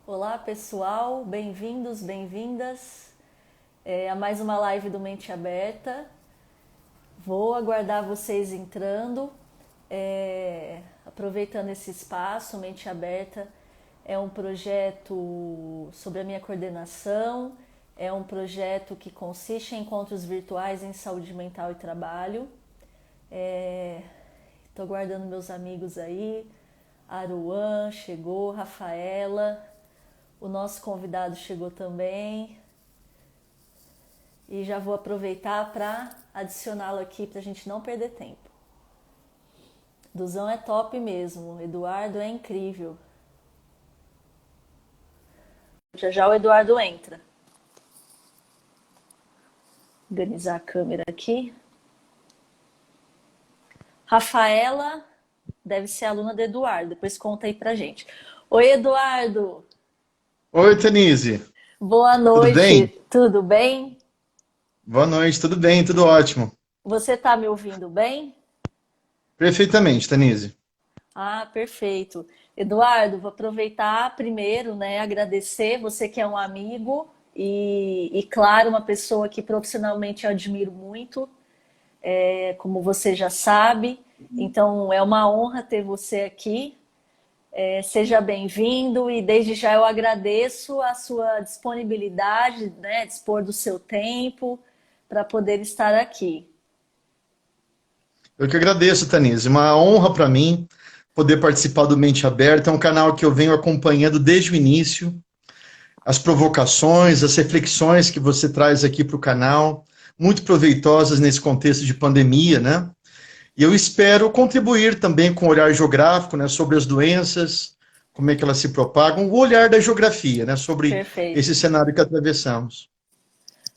Olá pessoal, bem-vindos, bem-vindas a mais uma live do Mente Aberta. Vou aguardar vocês entrando, aproveitando esse espaço. Mente Aberta é um projeto sobre a minha coordenação, é um projeto que consiste em encontros virtuais em saúde mental e trabalho. Estou aguardando meus amigos aí, Aruan chegou, Rafaela. O nosso convidado chegou também e já vou aproveitar para adicioná-lo aqui para a gente não perder tempo. Duzão é top mesmo, Eduardo é incrível. Já já o Eduardo entra. Organizar a câmera aqui. Rafaela deve ser aluna do Eduardo, depois conta aí pra gente. Oi, Eduardo! Oi, Denise. Boa Tudo noite, bem? tudo bem? Boa noite, tudo bem, tudo ótimo. Você tá me ouvindo bem? Perfeitamente, Denise. Ah, perfeito. Eduardo, vou aproveitar primeiro, né, agradecer você que é um amigo e claro, uma pessoa que profissionalmente eu admiro muito, como você já sabe. Então, é uma honra ter você aqui. Seja bem-vindo e desde já eu agradeço a sua disponibilidade, né, dispor do seu tempo para poder estar aqui. Eu que agradeço, Denise. Uma honra para mim poder participar do Mente Aberta. É um canal que eu venho acompanhando desde o início. As provocações, as reflexões que você traz aqui para o canal, muito proveitosas nesse contexto de pandemia, né? E eu espero contribuir também com o olhar geográfico, né, sobre as doenças, como é que elas se propagam, o olhar da geografia, né, sobre esse Perfeito. cenário que atravessamos.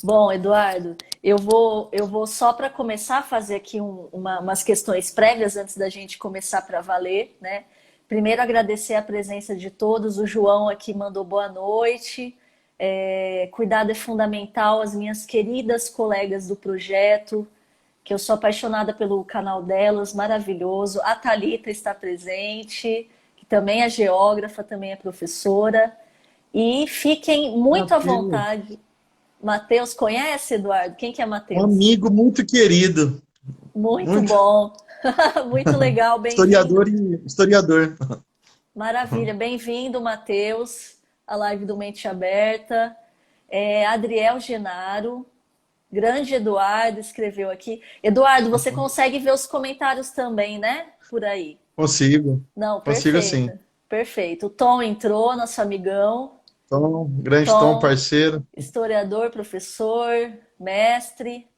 Bom, Eduardo, eu vou só para começar a fazer aqui umas questões prévias antes da gente começar para valer, né? Primeiro agradecer a presença de todos. O João aqui mandou boa noite. Cuidado é fundamental. As minhas queridas colegas do projeto, que eu sou apaixonada pelo canal delas, maravilhoso. A Thalita está presente, que também é geógrafa, também é professora. E fiquem muito à Matheus, vontade. Matheus, conhece, Eduardo? Quem que é um Matheus? amigo muito querido, Muito muito bom. Muito legal, bem-vindo. historiador. Maravilha, bem-vindo, Matheus, à live do Mente Aberta. Adriel Genaro, grande Eduardo, escreveu aqui. Eduardo, você consegue ver os comentários também, né? Por aí. Consigo, Não, consigo perfeito. sim. Perfeito. O Tom entrou, nosso amigão. Tom, grande Tom, Tom, parceiro. historiador, professor, mestre.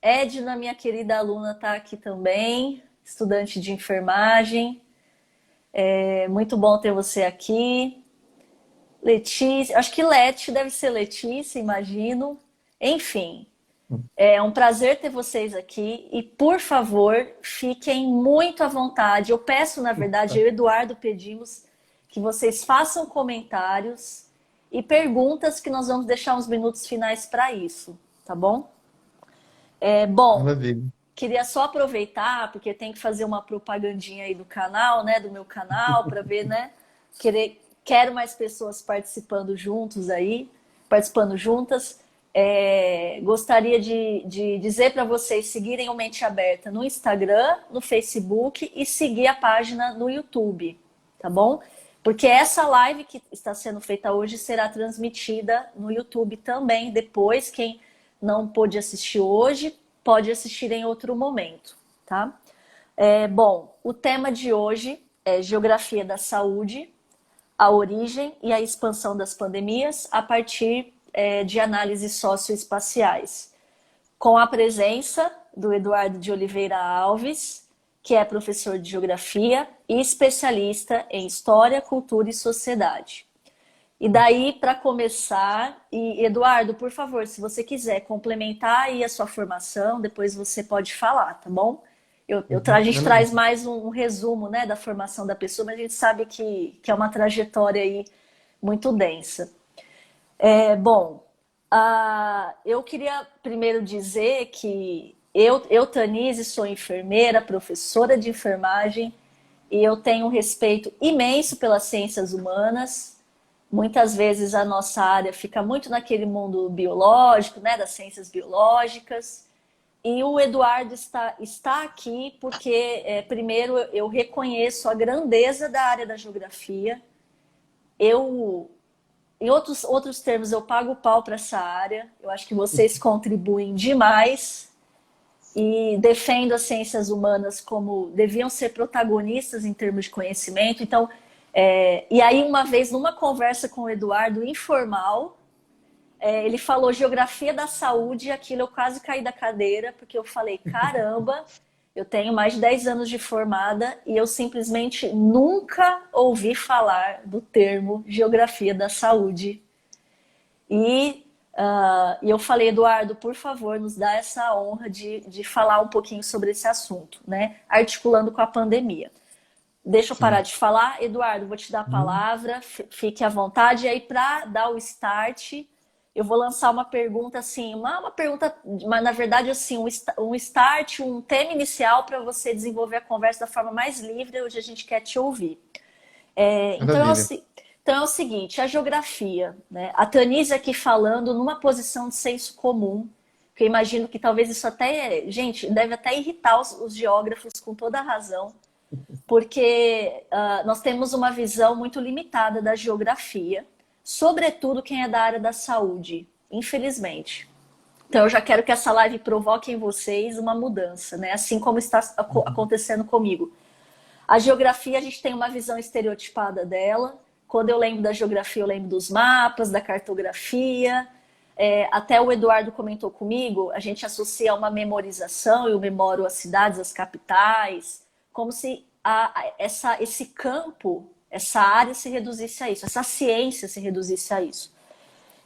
Edna, minha querida aluna, está aqui também, estudante de enfermagem. É muito bom ter você aqui. Letícia, acho que Leti deve ser Letícia, imagino. Enfim, é um prazer ter vocês aqui e, por favor, fiquem muito à vontade. Eu peço, na verdade, eu e o Eduardo pedimos que vocês façam comentários e perguntas que nós vamos deixar uns minutos finais para isso, tá bom? Bom, Maravilha. queria só aproveitar, porque tem que fazer uma propagandinha aí do canal, né? Do meu canal, para ver, né? Quero mais pessoas participando juntos aí, participando juntas. Gostaria de dizer para vocês seguirem o Mente Aberta no Instagram, no Facebook e seguir a página no YouTube, tá bom? Porque essa live que está sendo feita hoje será transmitida no YouTube também. Depois, quem não pôde assistir hoje, pode assistir em outro momento, tá? Bom, o tema de hoje é Geografia da Saúde, a origem e a expansão das pandemias a partir de análises socioespaciais, com a presença do Eduardo de Oliveira Alves, que é professor de Geografia e especialista em História, Cultura e Sociedade. E daí, para começar, e Eduardo, por favor, se você quiser complementar aí a sua formação, depois você pode falar, tá bom? A gente Maravilha. traz mais um resumo, né, da formação da pessoa, mas a gente sabe que é uma trajetória aí muito densa. Bom, eu queria primeiro dizer que eu, Tanise, sou enfermeira, professora de enfermagem, e eu tenho um respeito imenso pelas ciências humanas. Muitas vezes a nossa área fica muito naquele mundo biológico, né, das ciências biológicas. E o Eduardo está aqui porque, primeiro, eu reconheço a grandeza da área da geografia. Em outros termos, eu pago o pau para essa área. Eu acho que vocês contribuem demais e defendo as ciências humanas como deviam ser protagonistas em termos de conhecimento. Então, e aí, uma vez, numa conversa com o Eduardo, informal, ele falou geografia da saúde e aquilo eu quase caí da cadeira, porque eu falei, caramba, eu tenho mais de 10 anos de formada e eu simplesmente nunca ouvi falar do termo geografia da saúde. E eu falei, Eduardo, por favor, nos dá essa honra de falar um pouquinho sobre esse assunto, né? Articulando com a pandemia. Deixa eu parar de falar. Eduardo, vou te dar a palavra, fique à vontade. E aí, para dar o start, eu vou lançar uma pergunta assim, uma pergunta, mas na verdade assim, um start, um tema inicial para você desenvolver a conversa da forma mais livre, hoje a gente quer te ouvir. Então é o seguinte, a geografia, né? A Tanise aqui falando numa posição de senso comum, que eu imagino que talvez isso até, gente, deve até irritar os geógrafos com toda a razão, porque nós temos uma visão muito limitada da geografia, sobretudo quem é da área da saúde, infelizmente. Então eu já quero que essa live provoque em vocês uma mudança, né? Assim como está acontecendo comigo. A geografia, a gente tem uma visão estereotipada dela. Quando eu lembro da geografia, eu lembro dos mapas, da cartografia. Até o Eduardo comentou comigo, a gente associa uma memorização, eu memoro as cidades, as capitais, como se esse campo, essa área se reduzisse a isso, essa ciência se reduzisse a isso.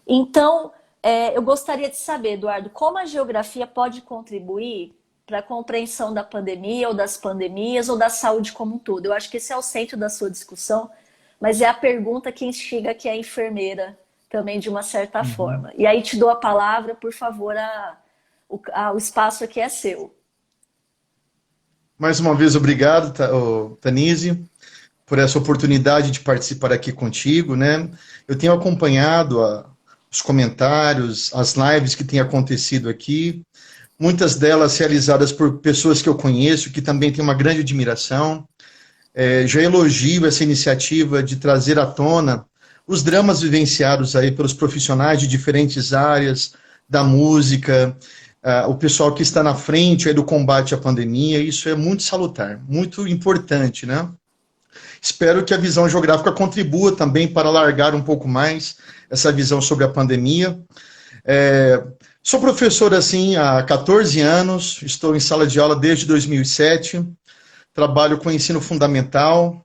Então, eu gostaria de saber, Eduardo, como a geografia pode contribuir para a compreensão da pandemia ou das pandemias ou da saúde como um todo. Eu acho que esse é o centro da sua discussão, mas é a pergunta que instiga aqui a enfermeira também de uma certa forma. E aí te dou a palavra, por favor, o espaço aqui é seu. Mais uma vez, obrigado, Tanise, por essa oportunidade de participar aqui contigo, né? Eu tenho acompanhado os comentários, as lives que têm acontecido aqui, muitas delas realizadas por pessoas que eu conheço, que também têm uma grande admiração. Já elogio essa iniciativa de trazer à tona os dramas vivenciados aí pelos profissionais de diferentes áreas, da música, o pessoal que está na frente aí do combate à pandemia. Isso é muito salutar, muito importante, né? Espero que a visão geográfica contribua também para alargar um pouco mais essa visão sobre a pandemia. Sou professor assim há 14 anos, estou em sala de aula desde 2007, trabalho com ensino fundamental,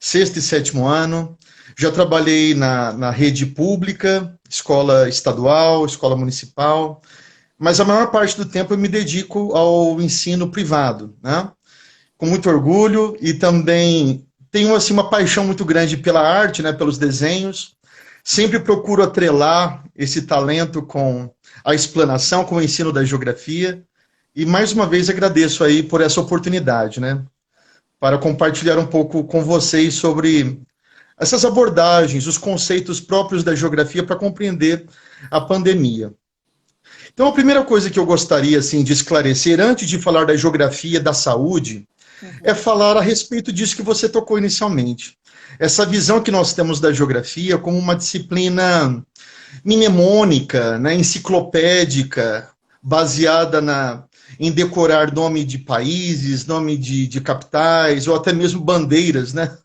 6º e 7º ano, já trabalhei na rede pública, escola estadual, escola municipal, mas a maior parte do tempo eu me dedico ao ensino privado, né? Com muito orgulho e também tenho assim, uma paixão muito grande pela arte, né, pelos desenhos. Sempre procuro atrelar esse talento com a explanação, com o ensino da geografia. E mais uma vez agradeço aí por essa oportunidade, né, para compartilhar um pouco com vocês sobre essas abordagens, os conceitos próprios da geografia para compreender a pandemia. Então, a primeira coisa que eu gostaria assim, de esclarecer, antes de falar da geografia da saúde, é falar a respeito disso que você tocou inicialmente. Essa visão que nós temos da geografia como uma disciplina mnemônica, né, enciclopédica, baseada em decorar nome de países, nome de capitais, ou até mesmo bandeiras, né?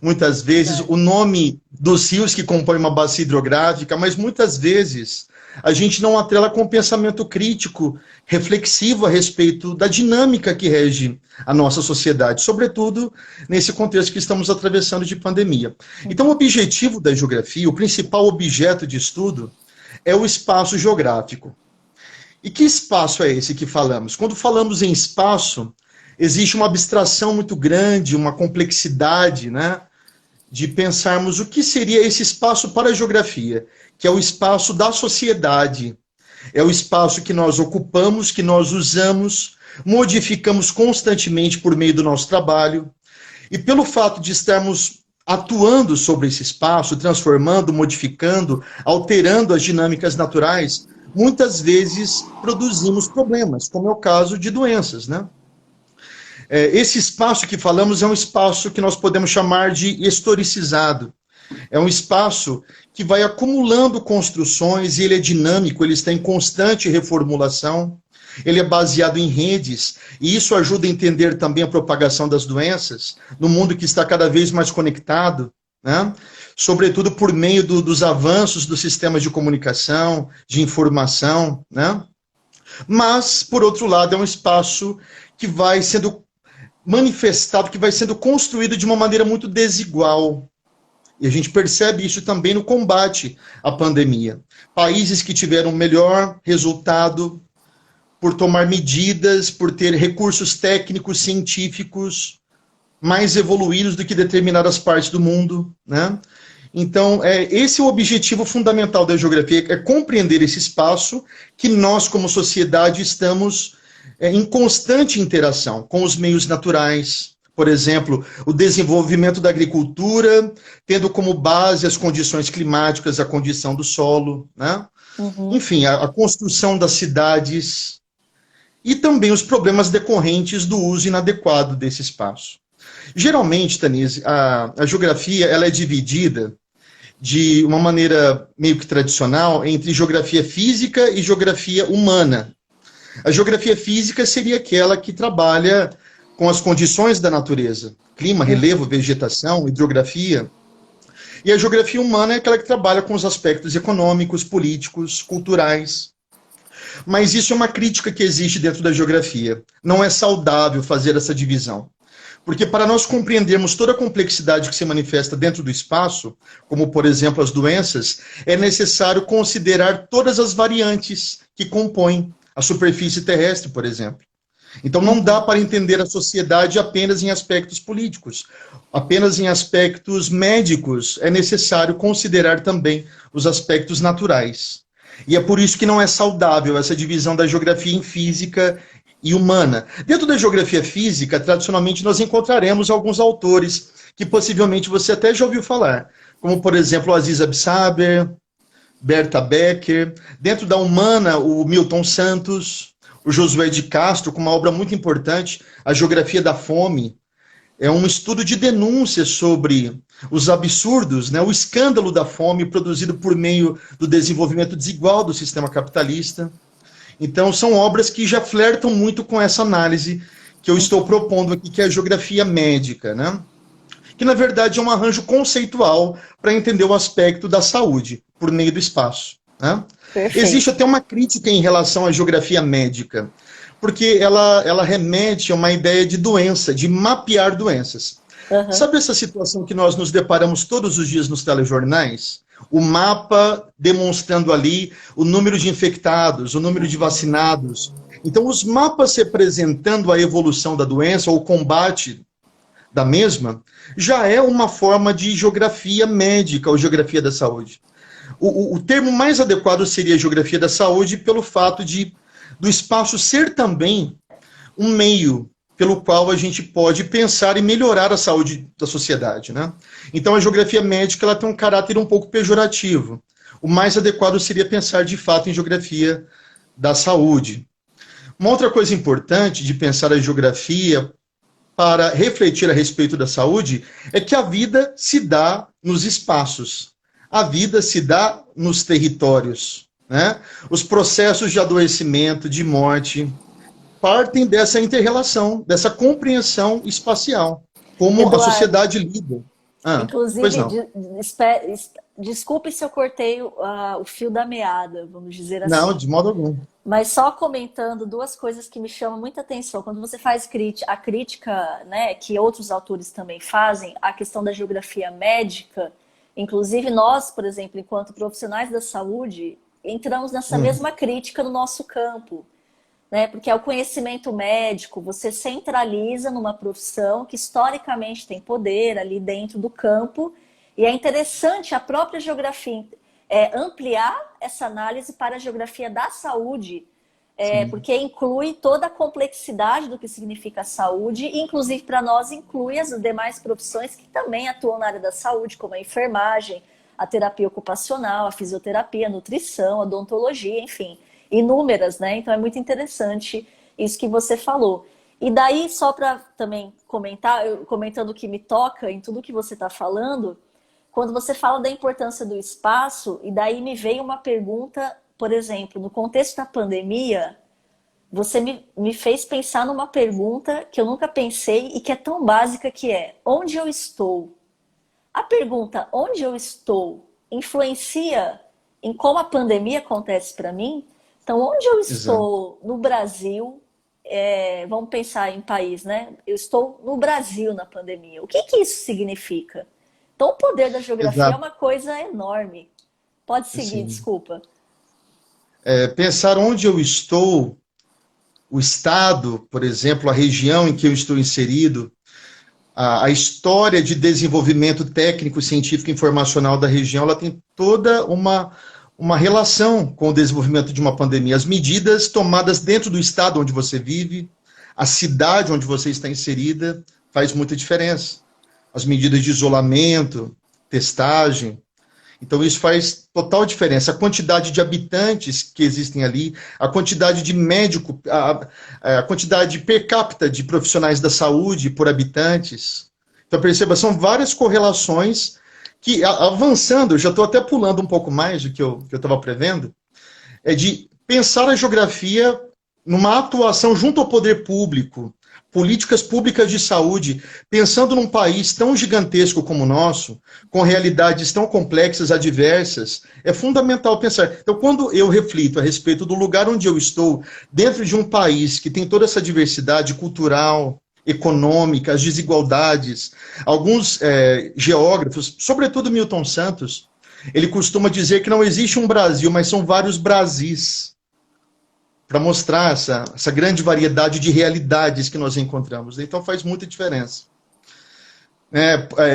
Muitas vezes, o nome dos rios que compõem uma bacia hidrográfica, mas muitas vezes a gente não atrela com pensamento crítico, reflexivo a respeito da dinâmica que rege a nossa sociedade, sobretudo nesse contexto que estamos atravessando de pandemia. Então, o objetivo da geografia, o principal objeto de estudo, é o espaço geográfico. E que espaço é esse que falamos? Quando falamos em espaço, existe uma abstração muito grande, uma complexidade, né, de pensarmos o que seria esse espaço para a geografia, que é o espaço da sociedade, é o espaço que nós ocupamos, que nós usamos, modificamos constantemente por meio do nosso trabalho, e pelo fato de estarmos atuando sobre esse espaço, transformando, modificando, alterando as dinâmicas naturais, muitas vezes produzimos problemas, como é o caso de doenças, né? Esse espaço que falamos é um espaço que nós podemos chamar de historicizado. É um espaço que vai acumulando construções e ele é dinâmico, ele está em constante reformulação, ele é baseado em redes, e isso ajuda a entender também a propagação das doenças no mundo que está cada vez mais conectado, né? Sobretudo por meio dos avanços dos sistemas de comunicação, de informação, né? Mas, por outro lado, é um espaço que vai sendo manifestado, que vai sendo construído de uma maneira muito desigual. E a gente percebe isso também no combate à pandemia. Países que tiveram melhor resultado por tomar medidas, por ter recursos técnicos, científicos mais evoluídos do que determinadas partes do mundo, né? Então, esse é o objetivo fundamental da geografia, é compreender esse espaço que nós, como sociedade, estamos em constante interação com os meios naturais. Por exemplo, o desenvolvimento da agricultura, tendo como base as condições climáticas, a condição do solo, né? Uhum. Enfim, a construção das cidades e também os problemas decorrentes do uso inadequado desse espaço. Geralmente, Tanise, a geografia ela é dividida de uma maneira meio que tradicional entre geografia física e geografia humana. A geografia física seria aquela que trabalha com as condições da natureza, clima, relevo, vegetação, hidrografia. E a geografia humana é aquela que trabalha com os aspectos econômicos, políticos, culturais. Mas isso é uma crítica que existe dentro da geografia. Não é saudável fazer essa divisão. Porque para nós compreendermos toda a complexidade que se manifesta dentro do espaço, como, por exemplo, as doenças, é necessário considerar todas as variantes que compõem a superfície terrestre, por exemplo. Então não dá para entender a sociedade apenas em aspectos políticos, apenas em aspectos médicos. É necessário considerar também os aspectos naturais. E é por isso que não é saudável essa divisão da geografia em física e humana. Dentro da geografia física, tradicionalmente, nós encontraremos alguns autores que possivelmente você até já ouviu falar, como, por exemplo, o Aziz Absaber, Berta Becker. Dentro da humana, o Milton Santos, o Josué de Castro, com uma obra muito importante, A Geografia da Fome. É um estudo de denúncia sobre os absurdos, né, o escândalo da fome produzido por meio do desenvolvimento desigual do sistema capitalista. Então, são obras que já flertam muito com essa análise que eu estou propondo aqui, que é a geografia médica, né? Que, na verdade, é um arranjo conceitual para entender o aspecto da saúde por meio do espaço, né? Existe até uma crítica em relação à geografia médica, porque ela remete a uma ideia de doença, de mapear doenças. Uhum. Sabe essa situação que nós nos deparamos todos os dias nos telejornais? O mapa demonstrando ali o número de infectados, o número de vacinados. Então, os mapas representando a evolução da doença ou o combate da mesma, já é uma forma de geografia médica ou geografia da saúde. O termo mais adequado seria geografia da saúde pelo fato do espaço ser também um meio pelo qual a gente pode pensar e melhorar a saúde da sociedade, né? Então, a geografia médica ela tem um caráter um pouco pejorativo. O mais adequado seria pensar, de fato, em geografia da saúde. Uma outra coisa importante de pensar a geografia para refletir a respeito da saúde é que a vida se dá nos espaços. A vida se dá nos territórios, né? Os processos de adoecimento, de morte, partem dessa inter-relação, dessa compreensão espacial, como Eduardo, a sociedade lida. Pois inclusive, não. desculpe se eu cortei o fio da meada, vamos dizer Não, assim. de modo algum. Mas só comentando duas coisas que me chamam muita atenção. Quando você faz a crítica, né, que outros autores também fazem, a questão da geografia médica, inclusive nós, por exemplo, enquanto profissionais da saúde, entramos nessa mesma crítica no nosso campo, né? Porque é o conhecimento médico, você centraliza numa profissão que historicamente tem poder ali dentro do campo, e é interessante a própria geografia ampliar essa análise para a geografia da saúde, Sim. porque inclui toda a complexidade do que significa saúde, e inclusive para nós inclui as demais profissões que também atuam na área da saúde, como a enfermagem, a terapia ocupacional, a fisioterapia, a nutrição, a odontologia, enfim, inúmeras, né? Então é muito interessante isso que você falou. E daí, só para também comentar, comentando o que me toca em tudo que você está falando, quando você fala da importância do espaço, e daí me veio uma pergunta, por exemplo, no contexto da pandemia, você me fez pensar numa pergunta que eu nunca pensei e que é tão básica, que é: onde eu estou? A pergunta onde eu estou influencia em como a pandemia acontece para mim? Então, onde eu Exato. estou no Brasil, vamos pensar em país, né? Eu estou no Brasil na pandemia. O que que isso significa? Então, o poder da geografia é Exato. uma coisa enorme. Pode seguir, Assim, desculpa. pensar onde eu estou, o estado, por exemplo, a região em que eu estou inserido, a história de desenvolvimento técnico, científico e informacional da região, ela tem toda uma relação com o desenvolvimento de uma pandemia. As medidas tomadas dentro do estado onde você vive, a cidade onde você está inserida, faz muita diferença. As medidas de isolamento, testagem. Então, isso faz total diferença. A quantidade de habitantes que existem ali, a quantidade de médico, a quantidade per capita de profissionais da saúde por habitantes. Então, perceba, são várias correlações que, avançando, eu já estou até pulando um pouco mais do que eu estava prevendo, é de pensar a geografia numa atuação junto ao poder público, políticas públicas de saúde, pensando num país tão gigantesco como o nosso, com realidades tão complexas, adversas, é fundamental pensar. Então, quando eu reflito a respeito do lugar onde eu estou, dentro de um país que tem toda essa diversidade cultural, econômica, as desigualdades, alguns geógrafos, sobretudo Milton Santos, ele costuma dizer que não existe um Brasil, mas são vários Brasis, para mostrar essa grande variedade de realidades que nós encontramos. Então faz muita diferença.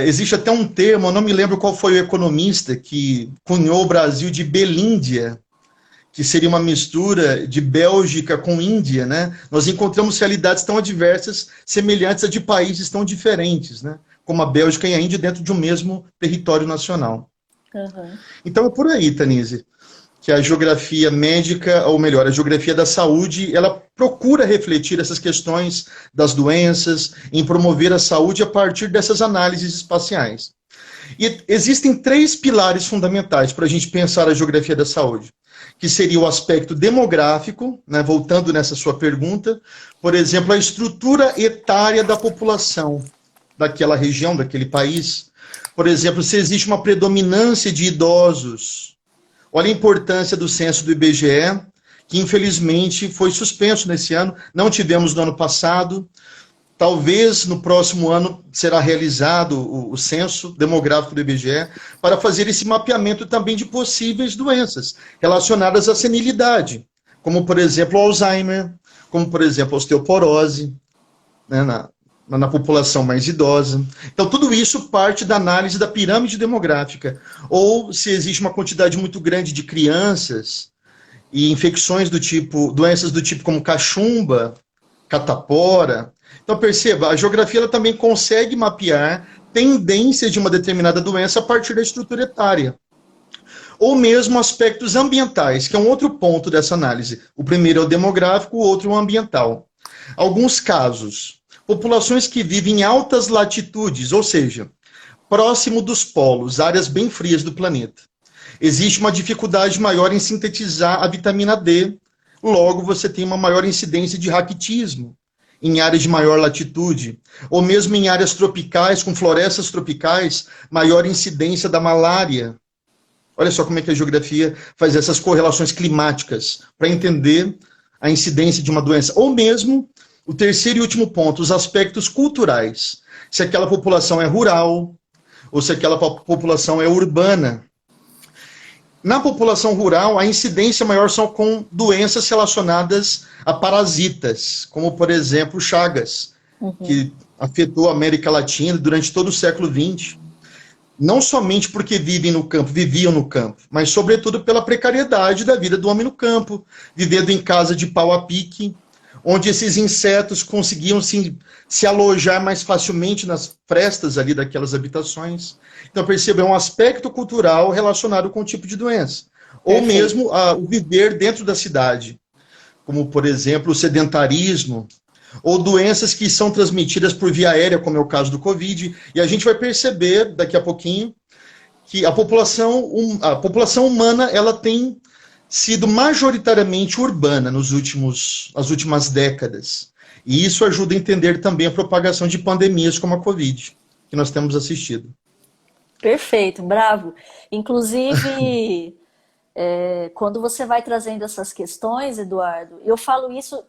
Existe até um termo, eu não me lembro qual foi o economista que cunhou o Brasil de Belíndia, que seria uma mistura de Bélgica com Índia, né? Nós encontramos realidades tão adversas, semelhantes a de países tão diferentes, né? Como a Bélgica e a Índia dentro de um mesmo território nacional. Uhum. Então é por aí, Tanise, que a geografia médica, ou melhor, a geografia da saúde, ela procura refletir essas questões das doenças, em promover a saúde a partir dessas análises espaciais. E existem três pilares fundamentais para a gente pensar a geografia da saúde, que seria o aspecto demográfico, né, voltando nessa sua pergunta, por exemplo, a estrutura etária da população daquela região, daquele país. Por exemplo, se existe uma predominância de idosos. Olha a importância do censo do IBGE, que infelizmente foi suspenso nesse ano, não tivemos no ano passado. Talvez no próximo ano será realizado o censo demográfico do IBGE para fazer esse mapeamento também de possíveis doenças relacionadas à senilidade, como, por exemplo, o Alzheimer, como, por exemplo, a osteoporose, né, na população mais idosa. Então, tudo isso parte da análise da pirâmide demográfica. Ou se existe uma quantidade muito grande de crianças e infecções do tipo, doenças do tipo como cachumba, catapora. Então, perceba, a geografia ela também consegue mapear tendências de uma determinada doença a partir da estrutura etária. Ou mesmo aspectos ambientais, que é um outro ponto dessa análise. O primeiro é o demográfico, o outro é o ambiental. Alguns casos, populações que vivem em altas latitudes, ou seja, próximo dos polos, áreas bem frias do planeta. Existe uma dificuldade maior em sintetizar a vitamina D, logo você tem uma maior incidência de raquitismo em áreas de maior latitude, ou mesmo em áreas tropicais, com florestas tropicais, maior incidência da malária. Olha só como é que a geografia faz essas correlações climáticas, para entender a incidência de uma doença. Ou mesmo, o terceiro e último ponto, os aspectos culturais. Se aquela população é rural, ou se aquela população é urbana. Na população rural, a incidência maior são com doenças relacionadas a parasitas, como, por exemplo, Chagas, Uhum. que afetou a América Latina durante todo o século XX. não somente porque vivem no campo, viviam no campo, mas sobretudo pela precariedade da vida do homem no campo, vivendo em casa de pau a pique, onde esses insetos conseguiam se alojar mais facilmente nas frestas ali daquelas habitações. Então, perceba, é um aspecto cultural relacionado com o tipo de doença. Ou Perfeito. mesmo o viver dentro da cidade, como, por exemplo, o sedentarismo, ou doenças que são transmitidas por via aérea, como é o caso do Covid. E a gente vai perceber daqui a pouquinho que a população humana ela tem sido majoritariamente urbana nas últimas décadas. E isso ajuda a entender também a propagação de pandemias como a Covid, que nós temos assistido. Perfeito, bravo. Inclusive, quando você vai trazendo essas questões, Eduardo, eu falo isso,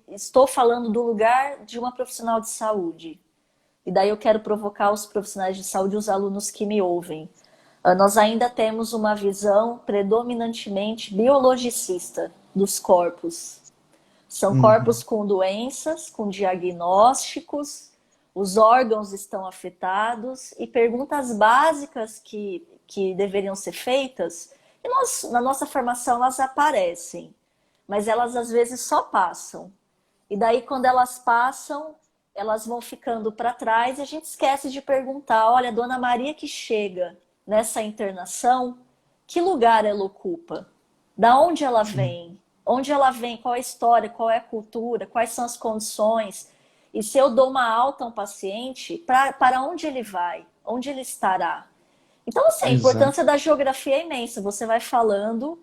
estou falando do lugar de uma profissional de saúde. E daí eu quero provocar os profissionais de saúde e os alunos que me ouvem. Nós ainda temos uma visão predominantemente biologicista dos corpos. São corpos com doenças, com diagnósticos, os órgãos estão afetados e perguntas básicas que deveriam ser feitas, e na nossa formação elas aparecem, mas elas às vezes só passam. E daí quando elas passam, elas vão ficando para trás e a gente esquece de perguntar, olha, Dona Maria que chega nessa internação, que lugar ela ocupa? Da onde ela vem? Onde ela vem? Qual é a história? Qual é a cultura? Quais são as condições? E se eu dou uma alta a um paciente, para onde ele vai? Onde ele estará? Então, assim, a Exato. importância da geografia é imensa. Você vai falando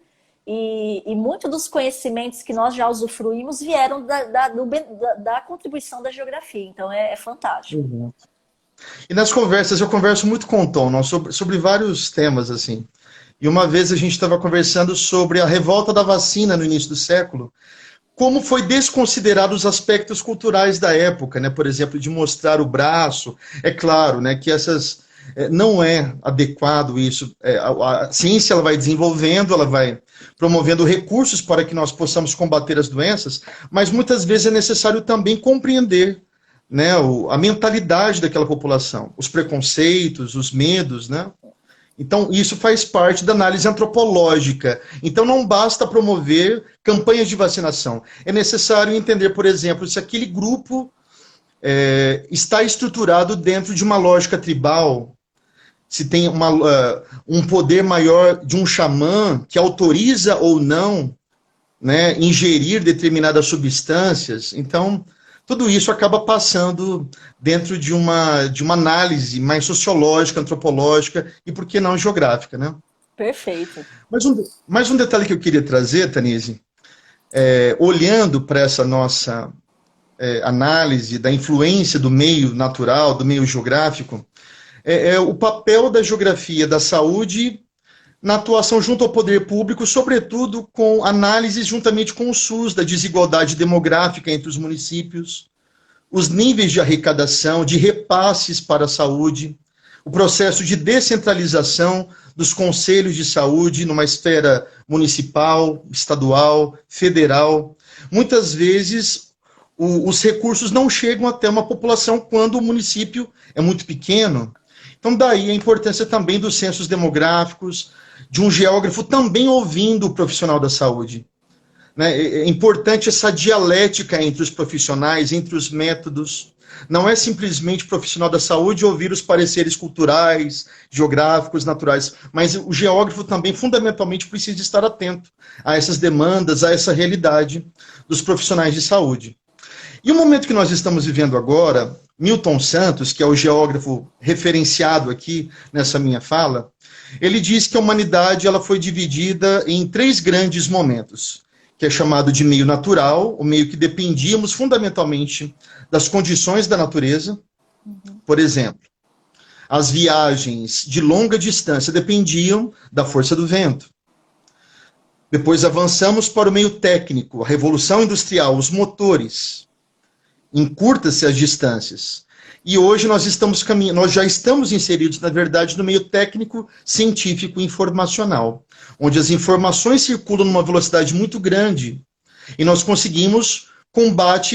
e muito dos conhecimentos que nós já usufruímos vieram da contribuição da geografia. Então, é fantástico. E nas conversas, eu converso muito com o Tom, não, sobre vários temas, assim. E uma vez a gente estava conversando sobre a revolta da vacina no início do século, como foi desconsiderado os aspectos culturais da época, né? Por exemplo, de mostrar o braço. É claro, né, que não é adequado isso. A ciência ela vai desenvolvendo, ela vai promovendo recursos para que nós possamos combater as doenças, mas muitas vezes é necessário também compreender, né, a mentalidade daquela população, os preconceitos, os medos, né? Então, isso faz parte da análise antropológica. Então, não basta promover campanhas de vacinação. É necessário entender, por exemplo, se aquele grupo está estruturado dentro de uma lógica tribal, se tem um poder maior de um xamã que autoriza ou não, né, ingerir determinadas substâncias. Então, tudo isso acaba passando dentro de uma análise mais sociológica, antropológica e, por que não, geográfica, né? Perfeito. Mais um detalhe que eu queria trazer, Tanise, olhando para essa nossa análise da influência do meio natural, do meio geográfico, o papel da geografia da saúde na atuação junto ao poder público, sobretudo com análises juntamente com o SUS, da desigualdade demográfica entre os municípios, os níveis de arrecadação, de repasses para a saúde, o processo de descentralização dos conselhos de saúde numa esfera municipal, estadual, federal. Muitas vezes, os recursos não chegam até uma população quando o município é muito pequeno. Então, daí a importância também dos censos demográficos, de um geógrafo também ouvindo o profissional da saúde. Né? É importante essa dialética entre os profissionais, entre os métodos. Não é simplesmente o profissional da saúde ouvir os pareceres culturais, geográficos, naturais, mas o geógrafo também, fundamentalmente, precisa estar atento a essas demandas, a essa realidade dos profissionais de saúde. E o momento que nós estamos vivendo agora, Milton Santos, que é o geógrafo referenciado aqui nessa minha fala, ele diz que a humanidade ela foi dividida em 3 grandes momentos, que é chamado de meio natural, o meio que dependíamos fundamentalmente das condições da natureza. Por exemplo, as viagens de longa distância dependiam da força do vento. Depois avançamos para o meio técnico, a revolução industrial, os motores. Encurta-se as distâncias. E hoje nós já estamos inseridos, na verdade, no meio técnico, científico e informacional, onde as informações circulam numa velocidade muito grande e nós conseguimos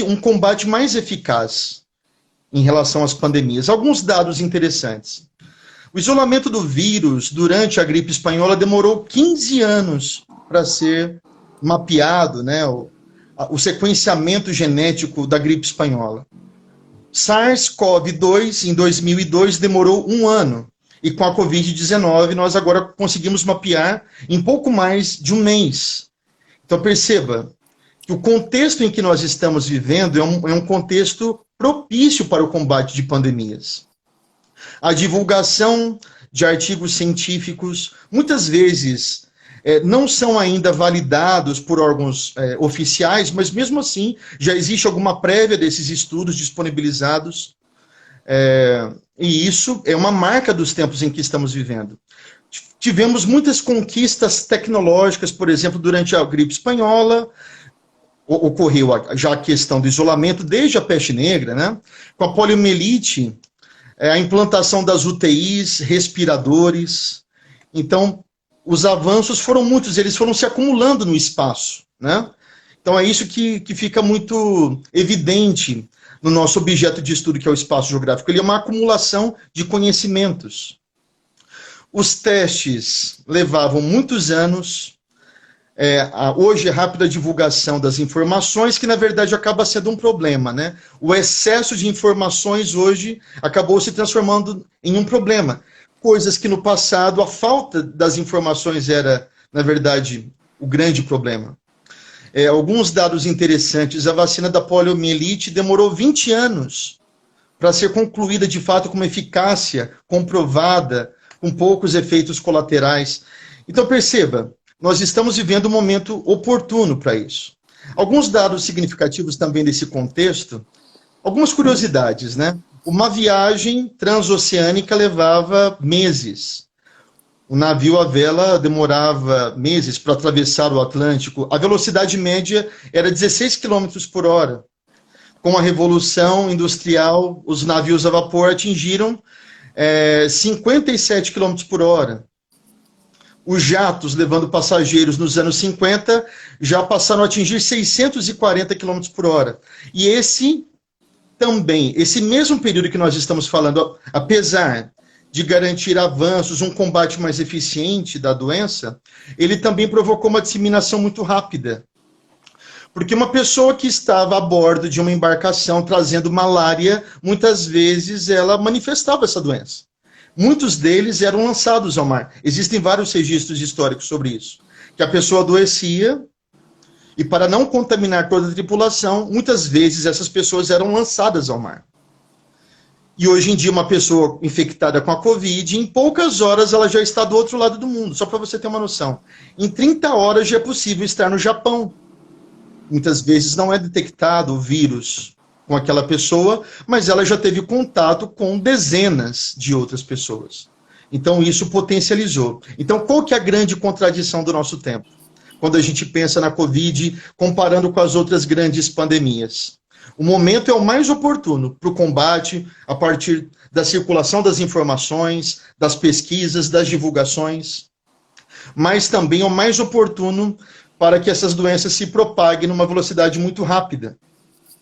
um combate mais eficaz em relação às pandemias. Alguns dados interessantes. O isolamento do vírus durante a gripe espanhola demorou 15 anos para ser mapeado, né, o sequenciamento genético da gripe espanhola. SARS-CoV-2, em 2002, demorou 1 ano. E com a Covid-19, nós agora conseguimos mapear em pouco mais de 1 mês. Então, perceba que o contexto em que nós estamos vivendo é um contexto propício para o combate de pandemias. A divulgação de artigos científicos, muitas vezes, não são ainda validados por órgãos oficiais, mas mesmo assim já existe alguma prévia desses estudos disponibilizados, e isso é uma marca dos tempos em que estamos vivendo. Tivemos muitas conquistas tecnológicas, por exemplo, durante a gripe espanhola, ocorreu já a questão do isolamento desde a peste negra, né? Com a poliomielite, a implantação das UTIs, respiradores. Então, os avanços foram muitos, eles foram se acumulando no espaço, né? Então, é isso que fica muito evidente no nosso objeto de estudo, que é o espaço geográfico. Ele é uma acumulação de conhecimentos. Os testes levavam muitos anos. Hoje, a rápida divulgação das informações, que na verdade acaba sendo um problema, né? O excesso de informações hoje acabou se transformando em um problema. Coisas que no passado a falta das informações era, na verdade, o grande problema. Alguns dados interessantes: a vacina da poliomielite demorou 20 anos para ser concluída de fato com uma eficácia comprovada, com poucos efeitos colaterais. Então, perceba, nós estamos vivendo um momento oportuno para isso. Alguns dados significativos também desse contexto, algumas curiosidades, né? Uma viagem transoceânica levava meses. O navio à vela demorava meses para atravessar o Atlântico. A velocidade média era 16 km por hora. Com a Revolução Industrial, os navios a vapor atingiram 57 km por hora. Os jatos levando passageiros nos anos 50 já passaram a atingir 640 km por hora. E esse mesmo período que nós estamos falando, apesar de garantir avanços, um combate mais eficiente da doença, ele também provocou uma disseminação muito rápida. Porque uma pessoa que estava a bordo de uma embarcação trazendo malária, muitas vezes ela manifestava essa doença. Muitos deles eram lançados ao mar. Existem vários registros históricos sobre isso. Que a pessoa adoecia e, para não contaminar toda a tripulação, muitas vezes essas pessoas eram lançadas ao mar. E hoje em dia, uma pessoa infectada com a Covid, em poucas horas ela já está do outro lado do mundo. Só para você ter uma noção. Em 30 horas já é possível estar no Japão. Muitas vezes não é detectado o vírus com aquela pessoa, mas ela já teve contato com dezenas de outras pessoas. Então isso potencializou. Então qual que é a grande contradição do nosso tempo? Quando a gente pensa na Covid, comparando com as outras grandes pandemias. O momento é o mais oportuno para o combate, a partir da circulação das informações, das pesquisas, das divulgações, mas também é o mais oportuno para que essas doenças se propaguem numa velocidade muito rápida,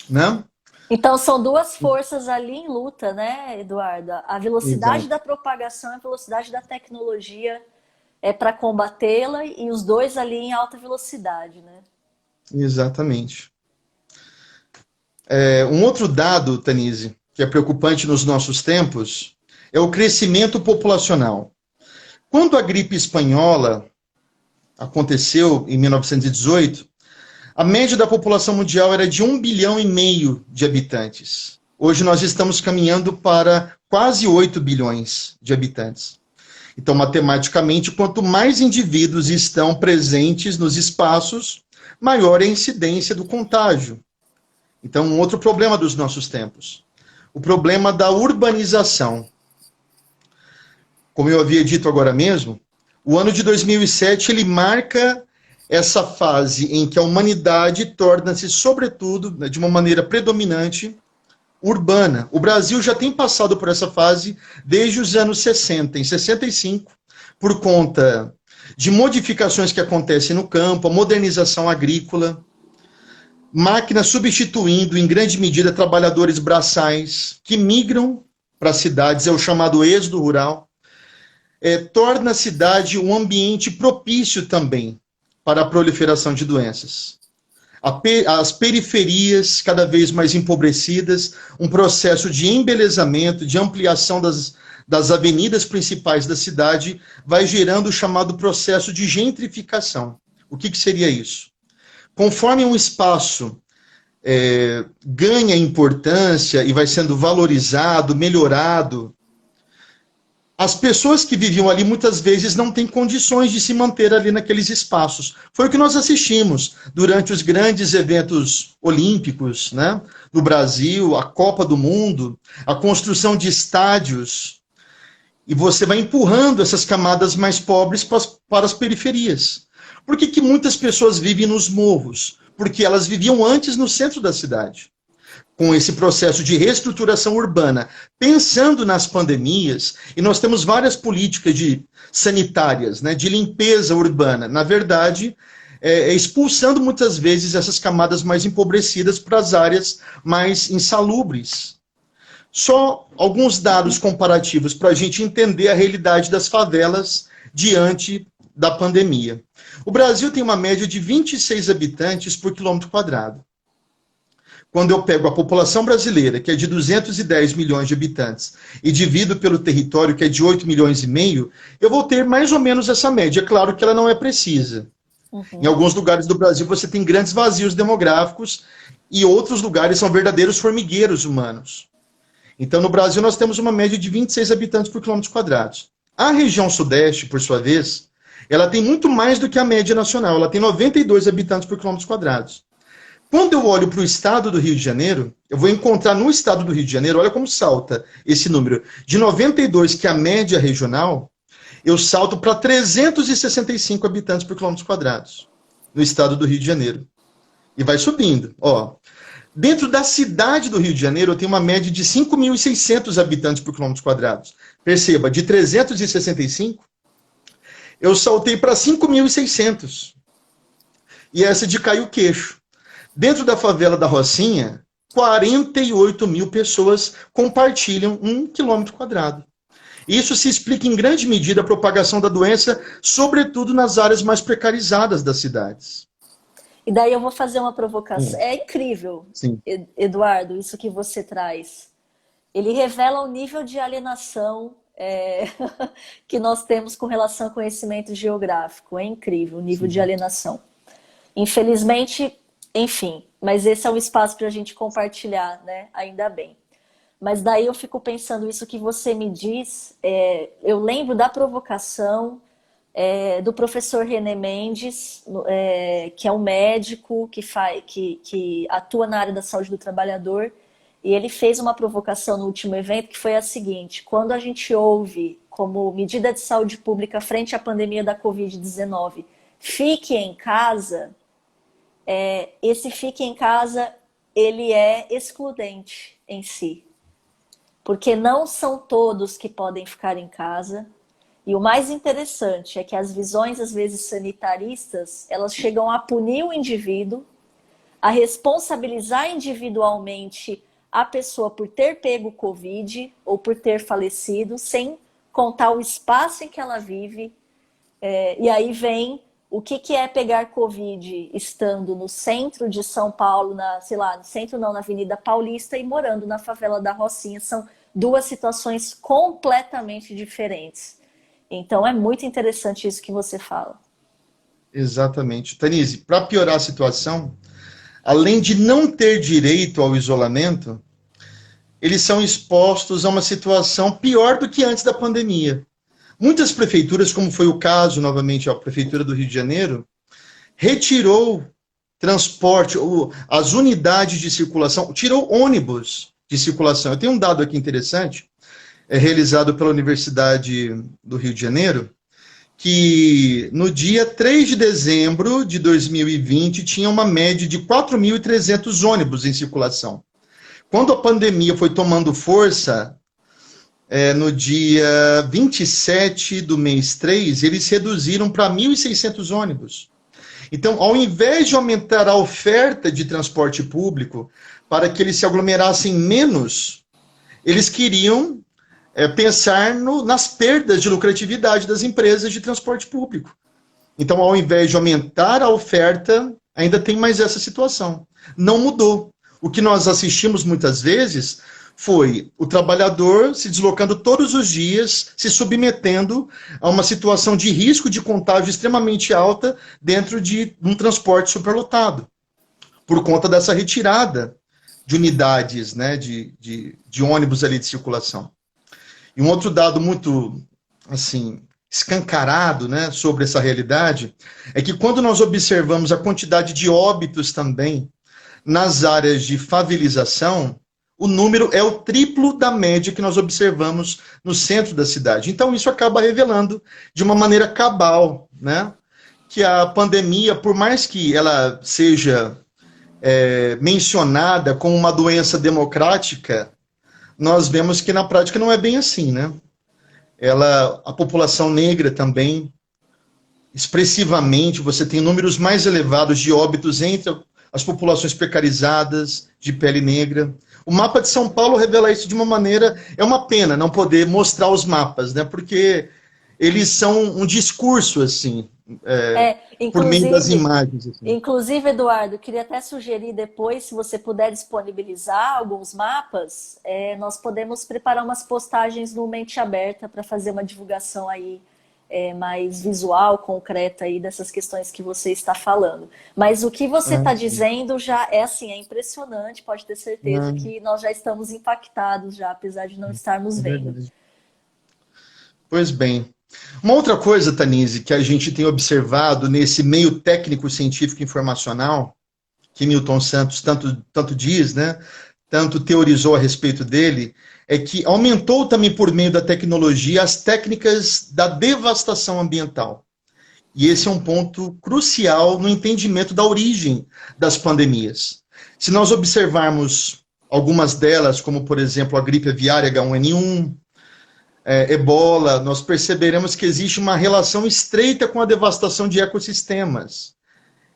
né? Então, são duas forças ali em luta, né, Eduardo? A velocidade da propagação e a velocidade da tecnologia para combatê-la, e os dois ali em alta velocidade, né? Exatamente. Um outro dado, Tanise, que é preocupante nos nossos tempos, é o crescimento populacional. Quando a gripe espanhola aconteceu em 1918, a média da população mundial era de 1,5 bilhão de habitantes. Hoje nós estamos caminhando para quase 8 bilhões de habitantes. Então, matematicamente, quanto mais indivíduos estão presentes nos espaços, maior é a incidência do contágio. Então, um outro problema dos nossos tempos. O problema da urbanização. Como eu havia dito agora mesmo, o ano de 2007 ele marca essa fase em que a humanidade torna-se, sobretudo, de uma maneira predominante, urbana. O Brasil já tem passado por essa fase desde os anos 60. Em 65, por conta de modificações que acontecem no campo, a modernização agrícola, máquinas substituindo, em grande medida, trabalhadores braçais que migram para as cidades, é o chamado êxodo rural. torna a cidade um ambiente propício também para a proliferação de doenças. As periferias cada vez mais empobrecidas, um processo de embelezamento, de ampliação das avenidas principais da cidade, vai gerando o chamado processo de gentrificação. O que seria isso? Conforme um espaço ganha importância e vai sendo valorizado, melhorado, as pessoas que viviam ali muitas vezes não têm condições de se manter ali naqueles espaços. Foi o que nós assistimos durante os grandes eventos olímpicos, né, no Brasil, a Copa do Mundo, a construção de estádios. E você vai empurrando essas camadas mais pobres para as periferias. Por que muitas pessoas vivem nos morros? Porque elas viviam antes no centro da cidade. Com esse processo de reestruturação urbana, pensando nas pandemias, e nós temos várias políticas sanitárias, né, de limpeza urbana, na verdade, expulsando muitas vezes essas camadas mais empobrecidas para as áreas mais insalubres. Só alguns dados comparativos para a gente entender a realidade das favelas diante da pandemia. O Brasil tem uma média de 26 habitantes por quilômetro quadrado. Quando eu pego a população brasileira, que é de 210 milhões de habitantes, e divido pelo território, que é de 8 milhões e meio, eu vou ter mais ou menos essa média. É claro que ela não é precisa. Em alguns lugares do Brasil você tem grandes vazios demográficos e outros lugares são verdadeiros formigueiros humanos. Então, no Brasil, nós temos uma média de 26 habitantes por quilômetro quadrado. A região sudeste, por sua vez, ela tem muito mais do que a média nacional. Ela tem 92 habitantes por quilômetro quadrado. Quando eu olho para o estado do Rio de Janeiro, eu vou encontrar no estado do Rio de Janeiro, olha como salta esse número, de 92, que é a média regional, eu salto para 365 habitantes por quilômetro quadrado no estado do Rio de Janeiro. E vai subindo. Ó, dentro da cidade do Rio de Janeiro, eu tenho uma média de 5.600 habitantes por quilômetro quadrado. Perceba, de 365, eu saltei para 5.600. E essa de cair o queixo. Dentro da favela da Rocinha, 48 mil pessoas compartilham 1 quilômetro quadrado. Isso se explica em grande medida a propagação da doença, sobretudo nas áreas mais precarizadas das cidades. E daí eu vou fazer uma provocação. É incrível, Sim. Eduardo, isso que você traz. Ele revela o nível de alienação que nós temos com relação ao conhecimento geográfico. É incrível o nível de alienação. Infelizmente, enfim, mas esse é um espaço para a gente compartilhar, né? Ainda bem. Mas daí eu fico pensando isso que você me diz, eu lembro da provocação do professor René Mendes, que é um médico que atua na área da saúde do trabalhador, e ele fez uma provocação no último evento que foi a seguinte: quando a gente ouve como medida de saúde pública frente à pandemia da Covid-19, fique em casa, esse fique em casa, ele é excludente em si. Porque não são todos que podem ficar em casa. E o mais interessante é que as visões, às vezes, sanitaristas, elas chegam a punir o indivíduo, a responsabilizar individualmente a pessoa por ter pego Covid ou por ter falecido, sem contar o espaço em que ela vive. E aí vem o que é pegar Covid estando no centro de São Paulo, no centro não, na Avenida Paulista, e morando na favela da Rocinha. São duas situações completamente diferentes. Então é muito interessante isso que você fala. Exatamente. Tanise, para piorar a situação, além de não ter direito ao isolamento, eles são expostos a uma situação pior do que antes da pandemia. Muitas prefeituras, como foi o caso, novamente, a Prefeitura do Rio de Janeiro, retirou transporte, as unidades de circulação, tirou ônibus de circulação. Eu tenho um dado aqui interessante, realizado pela Universidade do Rio de Janeiro, que no dia 3 de dezembro de 2020 tinha uma média de 4.300 ônibus em circulação. Quando a pandemia foi tomando força, no dia 27 do mês 3, eles reduziram para 1.600 ônibus. Então, ao invés de aumentar a oferta de transporte público para que eles se aglomerassem menos, eles queriam pensar nas perdas de lucratividade das empresas de transporte público. Então, ao invés de aumentar a oferta, ainda tem mais essa situação. Não mudou. O que nós assistimos muitas vezes foi o trabalhador se deslocando todos os dias, se submetendo a uma situação de risco de contágio extremamente alta dentro de um transporte superlotado, por conta dessa retirada de unidades, né, de ônibus ali de circulação. E um outro dado muito, assim, escancarado, né, sobre essa realidade, é que quando nós observamos a quantidade de óbitos também nas áreas de favelização, o número é o triplo da média que nós observamos no centro da cidade. Então, isso acaba revelando de uma maneira cabal, né, que a pandemia, por mais que ela seja mencionada como uma doença democrática, nós vemos que na prática não é bem assim, né? A população negra também, expressivamente, você tem números mais elevados de óbitos entre as populações precarizadas, de pele negra. O mapa de São Paulo revela isso de uma maneira... É uma pena não poder mostrar os mapas, né? Porque eles são um discurso, assim, por meio das imagens. Assim. Inclusive, Eduardo, queria até sugerir depois, se você puder disponibilizar alguns mapas, nós podemos preparar umas postagens no Mente Aberta para fazer uma divulgação aí mais visual, concreta aí dessas questões que você está falando. Mas o que você está dizendo já é assim, é impressionante, pode ter certeza que nós já estamos impactados já, apesar de não estarmos vendo. Pois bem. Uma outra coisa, Tanise, que a gente tem observado nesse meio técnico científico informacional, que Milton Santos tanto diz, né, tanto teorizou a respeito dele, é que aumentou também por meio da tecnologia as técnicas da devastação ambiental. E esse é um ponto crucial no entendimento da origem das pandemias. Se nós observarmos algumas delas, como por exemplo a gripe aviária H1N1, Ebola, nós perceberemos que existe uma relação estreita com a devastação de ecossistemas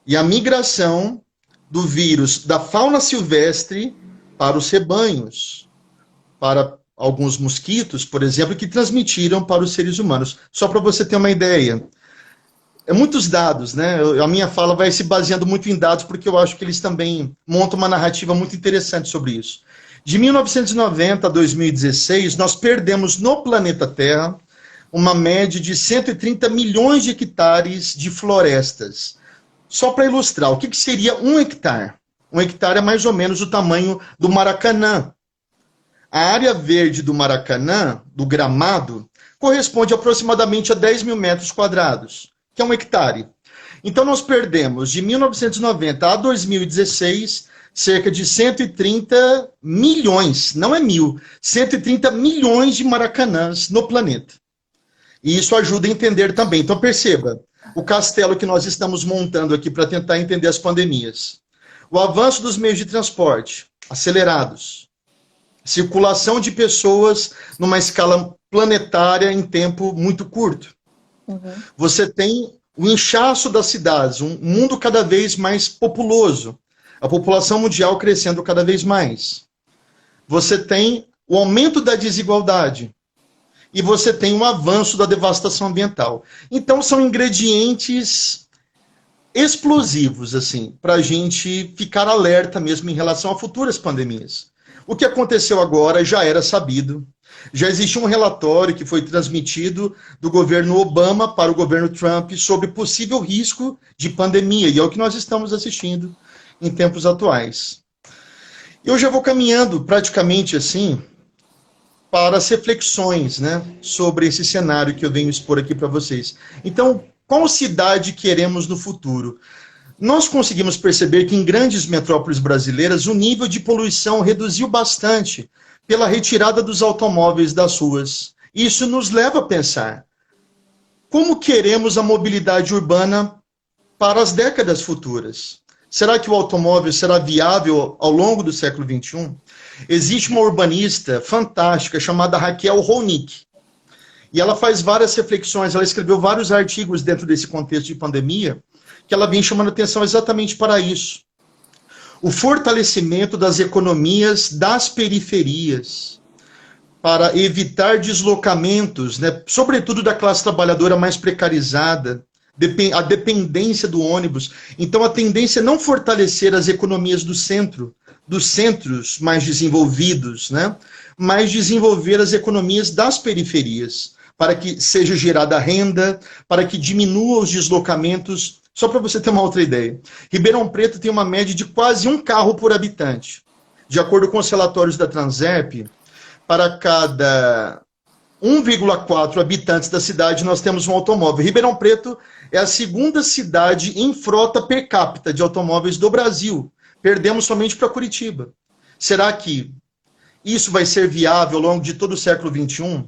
e a migração do vírus da fauna silvestre para os rebanhos, para alguns mosquitos, por exemplo, que transmitiram para os seres humanos. Só para você ter uma ideia. Muitos dados, né? A minha fala vai se baseando muito em dados, porque eu acho que eles também montam uma narrativa muito interessante sobre isso. De 1990 a 2016, nós perdemos no planeta Terra uma média de 130 milhões de hectares de florestas. Só para ilustrar, o que seria um hectare? Um hectare é mais ou menos o tamanho do Maracanã. A área verde do Maracanã, do gramado, corresponde aproximadamente a 10 mil metros quadrados, que é um hectare. Então nós perdemos de 1990 a 2016 cerca de 130 milhões, não é mil, 130 milhões de maracanãs no planeta. E isso ajuda a entender também. Então perceba, o castelo que nós estamos montando aqui para tentar entender as pandemias. O avanço dos meios de transporte acelerados. Circulação de pessoas numa escala planetária em tempo muito curto. Você tem o inchaço das cidades, um mundo cada vez mais populoso. A população mundial crescendo cada vez mais. Você tem o aumento da desigualdade. E você tem o avanço da devastação ambiental. Então, são ingredientes explosivos, assim, para a gente ficar alerta mesmo em relação a futuras pandemias. O que aconteceu agora já era sabido. Já existe um relatório que foi transmitido do governo Obama para o governo Trump sobre possível risco de pandemia. E é o que nós estamos assistindo em tempos atuais. Eu já vou caminhando praticamente assim para as reflexões, né, sobre esse cenário que eu venho expor aqui para vocês. Então, qual cidade queremos no futuro? Nós conseguimos perceber que em grandes metrópoles brasileiras o nível de poluição reduziu bastante pela retirada dos automóveis das ruas. Isso nos leva a pensar, como queremos a mobilidade urbana para as décadas futuras? Será que o automóvel será viável ao longo do século XXI? Existe uma urbanista fantástica chamada Raquel Ronick. E ela faz várias reflexões, ela escreveu vários artigos dentro desse contexto de pandemia, que ela vem chamando atenção exatamente para isso. O fortalecimento das economias das periferias. para evitar deslocamentos, né, sobretudo da classe trabalhadora mais precarizada, a dependência do ônibus. Então, a tendência é não fortalecer as economias do centro, dos centros mais desenvolvidos, né, mas desenvolver as economias das periferias, para que seja gerada renda, para que diminua os deslocamentos. Só para você ter uma outra ideia, Ribeirão Preto tem uma média de quase um carro por habitante. De acordo com os relatórios da Transerp, para cada 1,4 habitantes da cidade, nós temos um automóvel. Ribeirão Preto é a segunda cidade em frota per capita de automóveis do Brasil. Perdemos somente para Curitiba. Será que isso vai ser viável ao longo de todo o século XXI?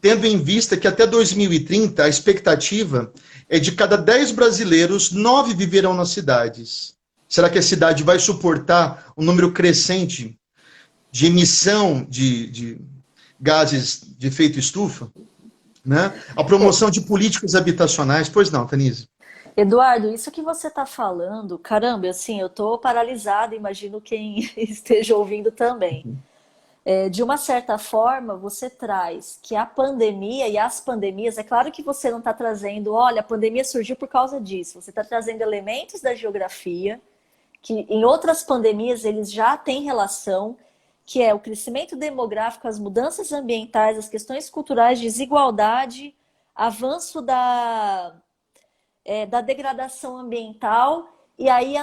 Tendo em vista que até 2030 a expectativa é de cada 10 brasileiros, 9 viverão nas cidades. Será que a cidade vai suportar um número crescente de emissão de gases de efeito estufa? Né? A promoção de políticas habitacionais. Pois não, Tanise? Eduardo, isso que você está falando, caramba, assim, eu estou paralisada, imagino quem esteja ouvindo também. De uma certa forma, você traz que a pandemia e as pandemias, é claro que você não está trazendo, olha, a pandemia surgiu por causa disso, você está trazendo elementos da geografia, que em outras pandemias eles já têm relação, que é o crescimento demográfico, as mudanças ambientais, as questões culturais, desigualdade, avanço da degradação ambiental, e aí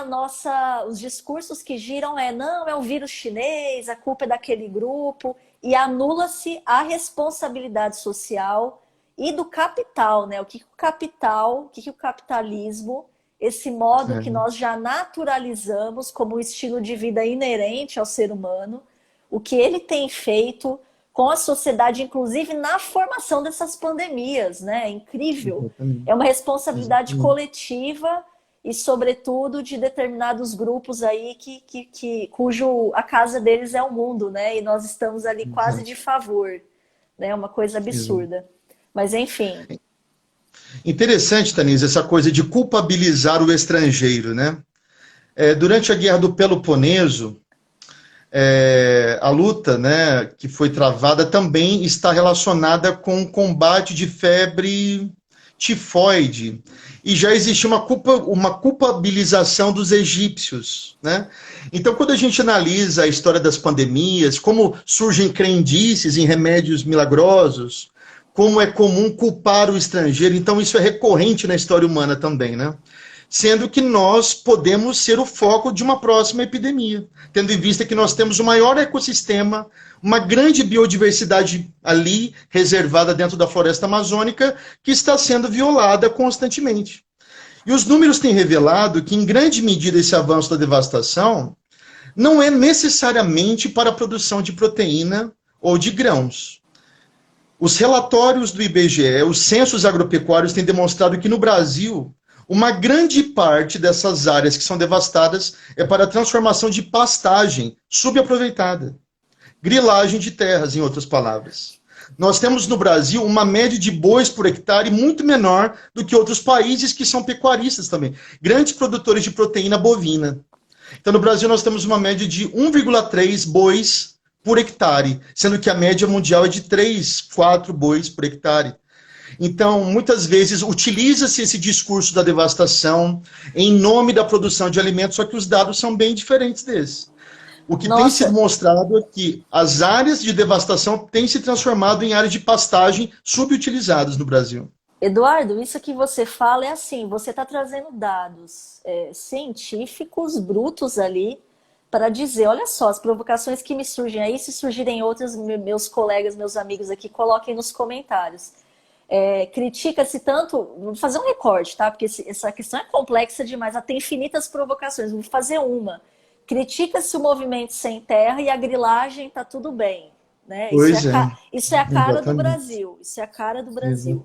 os discursos que giram não, é o vírus chinês, a culpa é daquele grupo, e anula-se a responsabilidade social e do capital, né? O que o capitalismo, esse modo que nós já naturalizamos como um estilo de vida inerente ao ser humano, o que ele tem feito com a sociedade, inclusive na formação dessas pandemias, né? É incrível. Exatamente. É uma responsabilidade coletiva e, sobretudo, de determinados grupos aí cujo a casa deles é o mundo, né? E nós estamos ali quase de favor, né? Uma coisa absurda. Mas, enfim. Interessante, Tanise, essa coisa de culpabilizar o estrangeiro, né? Durante a Guerra do Peloponeso, a luta, né, que foi travada também está relacionada com o combate de febre tifoide. E já existia uma culpabilização dos egípcios, né? Então, quando a gente analisa a história das pandemias, como surgem crendices em remédios milagrosos, como é comum culpar o estrangeiro, então isso é recorrente na história humana também, né? Sendo que nós podemos ser o foco de uma próxima epidemia, tendo em vista que nós temos o maior ecossistema, uma grande biodiversidade ali, reservada dentro da floresta amazônica, que está sendo violada constantemente. E os números têm revelado que, em grande medida, esse avanço da devastação não é necessariamente para a produção de proteína ou de grãos. Os relatórios do IBGE, os censos agropecuários, têm demonstrado que, no Brasil, uma grande parte dessas áreas que são devastadas é para a transformação de pastagem subaproveitada. Grilagem de terras, em outras palavras. Nós temos no Brasil uma média de bois por hectare muito menor do que outros países que são pecuaristas também. Grandes produtores de proteína bovina. Então, no Brasil, nós temos uma média de 1,3 bois por hectare, sendo que a média mundial é de 3, 4 bois por hectare. Então, muitas vezes, utiliza-se esse discurso da devastação em nome da produção de alimentos, só que os dados são bem diferentes desses. O que tem sido mostrado é que as áreas de devastação têm se transformado em áreas de pastagem subutilizadas no Brasil. Eduardo, isso que você fala é assim, você está trazendo dados científicos, brutos ali, para dizer, olha só, as provocações que me surgem aí, se surgirem outras, meus colegas, meus amigos aqui, coloquem nos comentários. Critica-se tanto, vou fazer um recorte, tá? Porque essa questão é complexa demais, ela tem infinitas provocações, vou fazer uma. Critica-se o movimento sem terra e a grilagem tá tudo bem, né? Isso é a cara do Brasil, isso é a cara do Brasil.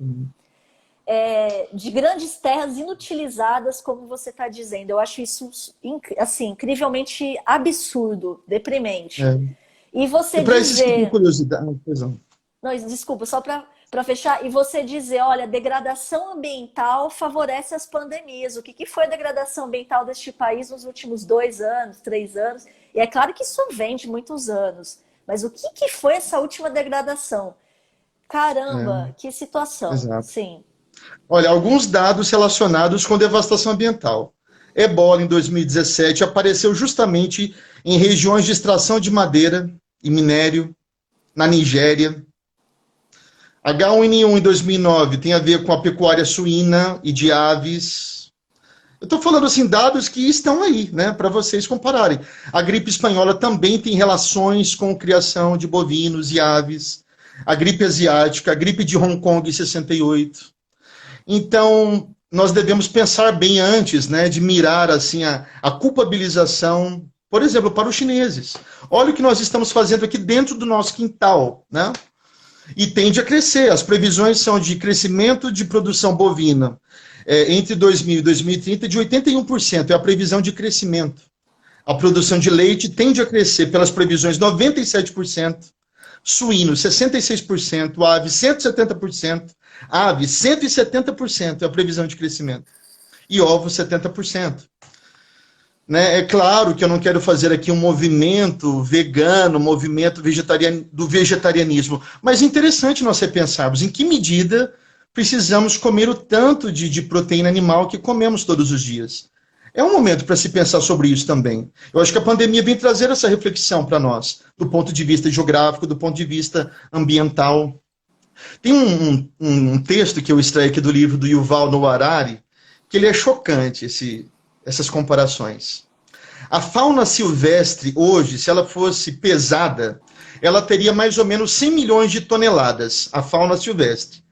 De grandes terras inutilizadas, como você está dizendo, eu acho isso assim, incrivelmente absurdo, deprimente. E você dizer... curiosidade, Não, desculpa, só para fechar, e você dizer, olha, degradação ambiental favorece as pandemias. O que foi a degradação ambiental deste país nos últimos 2 anos, 3 anos? E é claro que isso vem de muitos anos, Mas o que que foi essa última degradação? É, Caramba, que situação. exato. Sim. Olha, alguns dados relacionados com devastação ambiental. Ebola, em 2017, apareceu justamente em regiões de extração de madeira e minério, na Nigéria. H1N1 em 2009 tem a ver com a pecuária suína e de aves. Eu estou falando assim, dados que estão aí, né, para vocês compararem. A gripe espanhola também tem relações com criação de bovinos e aves. A gripe asiática, a gripe de Hong Kong em 68. Então, nós devemos pensar bem antes, né, de mirar assim a culpabilização, por exemplo, para os chineses. Olha o que nós estamos fazendo aqui dentro do nosso quintal, né? E tende a crescer. As previsões são de crescimento de produção bovina entre 2000 e 2030 de 81%. É a previsão de crescimento. A produção de leite tende a crescer pelas previsões 97%, suíno 66%, ave 170%, ave 170% é a previsão de crescimento. E ovos 70%. Né? É claro que eu não quero fazer aqui um movimento vegano, movimento do vegetarianismo, mas é interessante nós repensarmos em que medida precisamos comer o tanto de proteína animal que comemos todos os dias. É um momento para se pensar sobre isso também. Eu acho que a pandemia vem trazer essa reflexão para nós, do ponto de vista geográfico, do ponto de vista ambiental. Tem um texto que eu extraí aqui do livro do Yuval Noah Harari, que ele é chocante, essas comparações. A fauna silvestre hoje, se ela fosse pesada, ela teria mais ou menos 100 milhões de toneladas, a fauna silvestre.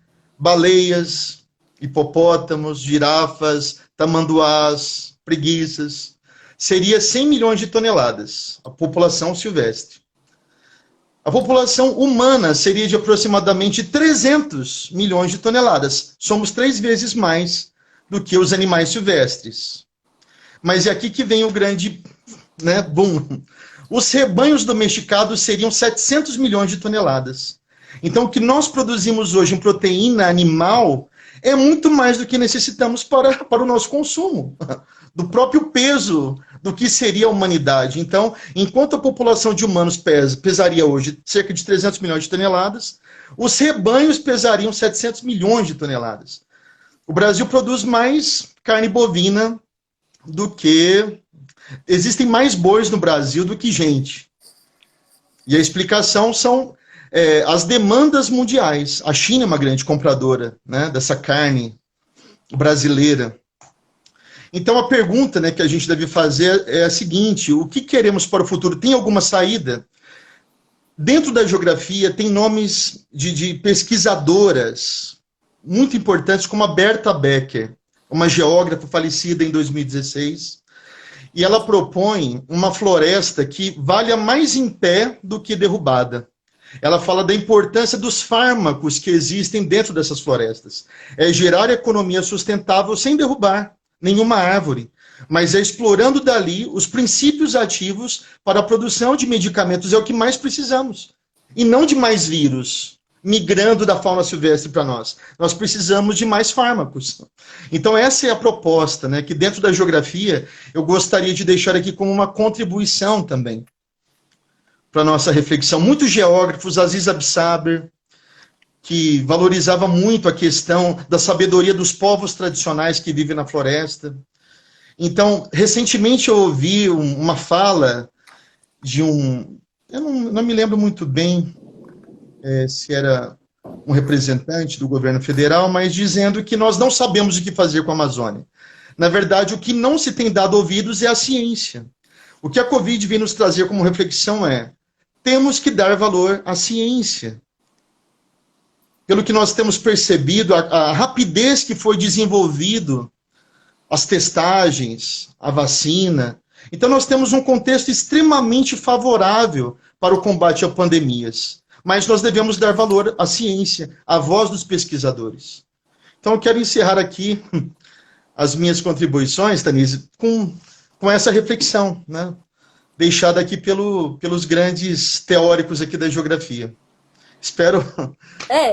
Baleias, hipopótamos, girafas, tamanduás, preguiças. Seria 100 milhões de toneladas, a população silvestre. A população humana seria de aproximadamente 300 milhões de toneladas. Somos 3 vezes mais do que os animais silvestres. Mas é aqui que vem o grande, né, boom. Os rebanhos domesticados seriam 700 milhões de toneladas. Então, o que nós produzimos hoje em proteína animal é muito mais do que necessitamos para o nosso consumo, do próprio peso do que seria a humanidade. Então, enquanto a população de humanos pesaria hoje cerca de 300 milhões de toneladas, os rebanhos pesariam 700 milhões de toneladas. O Brasil produz mais carne bovina do que... Existem mais bois no Brasil do que gente. E a explicação são as demandas mundiais. A China é uma grande compradora, né, dessa carne brasileira. Então a pergunta, né, que a gente deve fazer é a seguinte: o que queremos para o futuro? Tem alguma saída? Dentro da geografia tem nomes de pesquisadoras muito importantes, como a Berta Becker, uma geógrafa falecida em 2016, e ela propõe uma floresta que valha mais em pé do que derrubada. Ela fala da importância dos fármacos que existem dentro dessas florestas. É gerar economia sustentável sem derrubar nenhuma árvore, mas é explorando dali os princípios ativos para a produção de medicamentos. É o que mais precisamos. E não de mais vírus migrando da fauna silvestre para nós. Nós precisamos de mais fármacos. Então essa é a proposta, né, que dentro da geografia eu gostaria de deixar aqui como uma contribuição também para a nossa reflexão. Muitos geógrafos, Aziz Absaber, que valorizava muito a questão da sabedoria dos povos tradicionais que vivem na floresta. Então, recentemente eu ouvi uma fala de eu não me lembro muito bem se era um representante do governo federal, mas dizendo que nós não sabemos o que fazer com a Amazônia. Na verdade, o que não se tem dado ouvidos é a ciência. O que a Covid vem nos trazer como reflexão temos que dar valor à ciência. Pelo que nós temos percebido, a rapidez que foi desenvolvido as testagens, a vacina. Então nós temos um contexto extremamente favorável para o combate a pandemias. Mas nós devemos dar valor à ciência, à voz dos pesquisadores. Então eu quero encerrar aqui as minhas contribuições, Tanise, com essa reflexão, né, deixada aqui pelos grandes teóricos aqui da geografia. Espero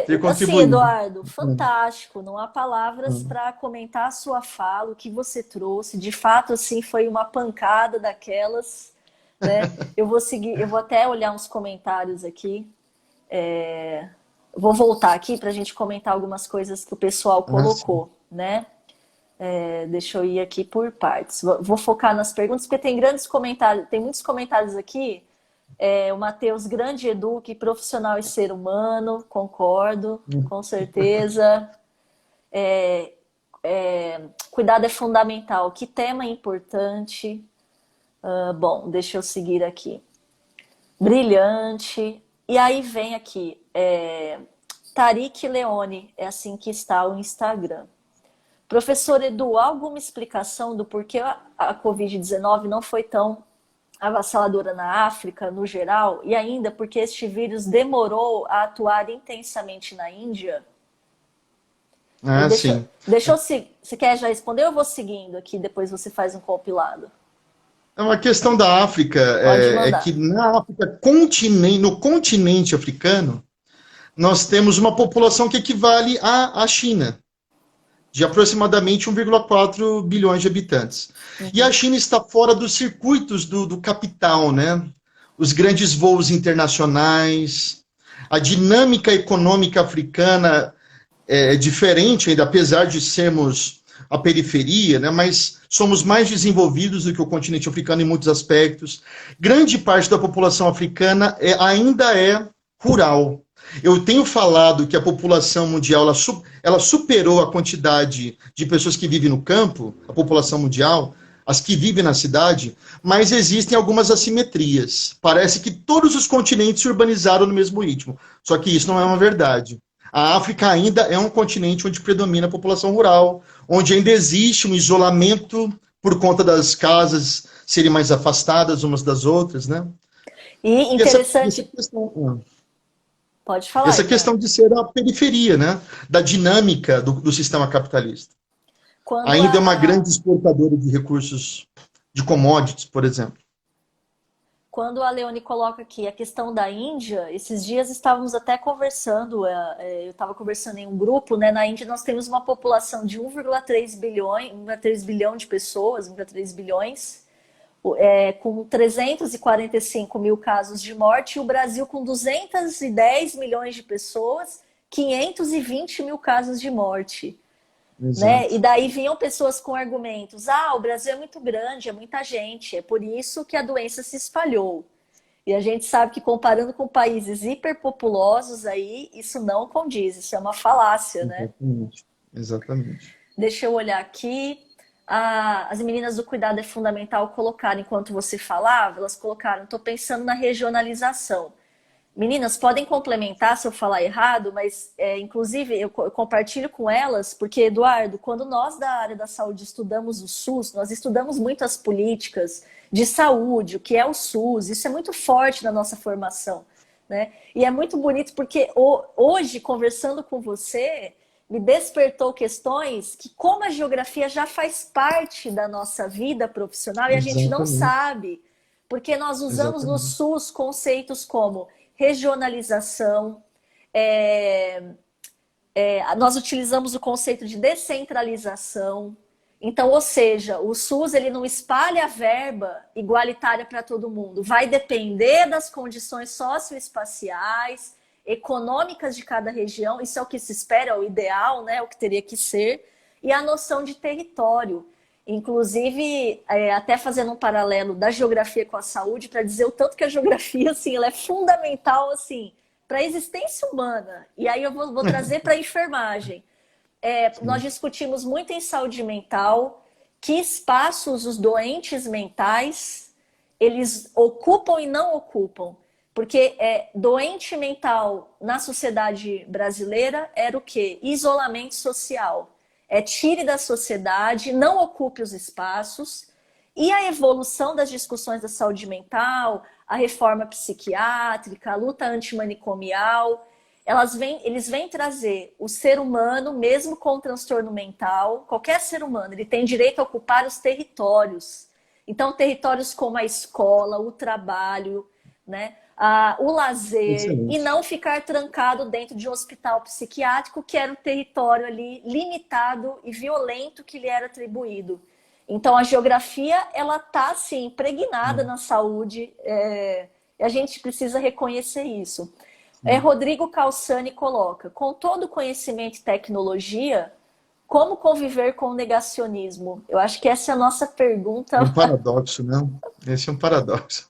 ter Assim, contribuído. Eduardo, fantástico. Não há palavras para comentar a sua fala, o que você trouxe. De fato, assim, foi uma pancada daquelas, né? Eu vou seguir, eu vou até olhar uns comentários aqui. Vou voltar aqui para a gente comentar algumas coisas que o pessoal Ah, sim. colocou, né? Deixa eu ir aqui por partes. Vou focar nas perguntas, porque tem grandes comentários, tem muitos comentários aqui. O Matheus, grande Edu, que profissional e ser humano, concordo, com certeza. Cuidado é fundamental. Que tema importante. Bom, deixa eu seguir aqui. Brilhante. E aí vem aqui, Tariq Leone, é assim que está o Instagram. Professor Edu, alguma explicação do porquê a Covid-19 não foi tão avassaladora na África, no geral, e ainda porque este vírus demorou a atuar intensamente na Índia? Ah, sim. Deixa eu seguir. Você quer já responder ou eu vou seguindo aqui, depois você faz um compilado? É uma questão da África, Pode é que mandar. na África, no continente africano, nós temos uma população que equivale à China, de aproximadamente 1,4 bilhões de habitantes. E a Uhum. China está fora dos circuitos do capital, né? Os grandes voos internacionais, a dinâmica econômica africana é diferente, ainda apesar de sermos a periferia, né? Mas somos mais desenvolvidos do que o continente africano em muitos aspectos. Grande parte da população africana ainda é rural. Eu tenho falado que a população mundial ela superou a quantidade de pessoas que vivem no campo, a população mundial, as que vivem na cidade, mas existem algumas assimetrias. Parece que todos os continentes se urbanizaram no mesmo ritmo, só que isso não é uma verdade. A África ainda é um continente onde predomina a população rural, onde ainda existe um isolamento por conta das casas serem mais afastadas umas das outras, né? E E essa interessante, questão, pode falar, essa Eduardo. questão de ser a periferia, né? Da dinâmica do sistema capitalista. Quando Ainda é uma a, grande exportadora de recursos, de commodities, por exemplo. Quando a Leone coloca aqui a questão da Índia, esses dias estávamos até conversando, eu estava conversando em um grupo, né? Na Índia nós temos uma população de 1,3 bilhões, 1,3 bilhão de pessoas, 1,3 bilhões, com 345 mil casos de morte, e o Brasil com 210 milhões de pessoas, 520 mil casos de morte. Né? E Exato. daí vinham pessoas com argumentos: o Brasil é muito grande, é muita gente, é por isso que a doença se espalhou. E a gente sabe que comparando com países hiperpopulosos aí, isso não condiz, isso é uma falácia, né? Exatamente. Exatamente. Deixa eu olhar aqui. As meninas do cuidado é fundamental colocar, enquanto você falava, elas colocaram, estou pensando na regionalização. Meninas, podem complementar se eu falar errado, mas inclusive eu compartilho com elas, porque, Eduardo, quando nós da área da saúde estudamos o SUS, nós estudamos muito as políticas de saúde, o que é o SUS, isso é muito forte na nossa formação, né? E é muito bonito porque hoje, conversando com você, me despertou questões que, como a geografia já faz parte da nossa vida profissional e a gente não Exatamente. sabe, porque nós usamos no Exatamente. SUS conceitos como regionalização, nós utilizamos o conceito de descentralização. Então, ou seja, o SUS ele não espalha a verba igualitária para todo mundo. Vai depender das condições socioespaciais, econômicas de cada região. Isso é o que se espera, é o ideal, né? O que teria que ser. E a noção de território. Inclusive, até fazendo um paralelo da geografia com a saúde, para dizer o tanto que a geografia assim, ela é fundamental assim, para a existência humana. E aí eu vou trazer para a enfermagem. Nós Sim. discutimos muito em saúde mental que espaços os doentes mentais eles ocupam e não ocupam. Porque doente mental na sociedade brasileira era o quê? Isolamento social. Tire da sociedade, não ocupe os espaços. E a evolução das discussões da saúde mental, a reforma psiquiátrica, a luta antimanicomial, eles vêm trazer o ser humano, mesmo com transtorno mental, qualquer ser humano, ele tem direito a ocupar os territórios. Então, territórios como a escola, o trabalho, né? O lazer, e Excelente. não ficar trancado dentro de um hospital psiquiátrico, que era o território ali limitado e violento que lhe era atribuído. Então, a geografia, ela está, assim, impregnada na saúde, e a gente precisa reconhecer isso. Sim. Rodrigo Calçani coloca, com todo o conhecimento e tecnologia, como conviver com o negacionismo? Eu acho que essa é a nossa É pergunta, um paradoxo, né? Esse é um paradoxo.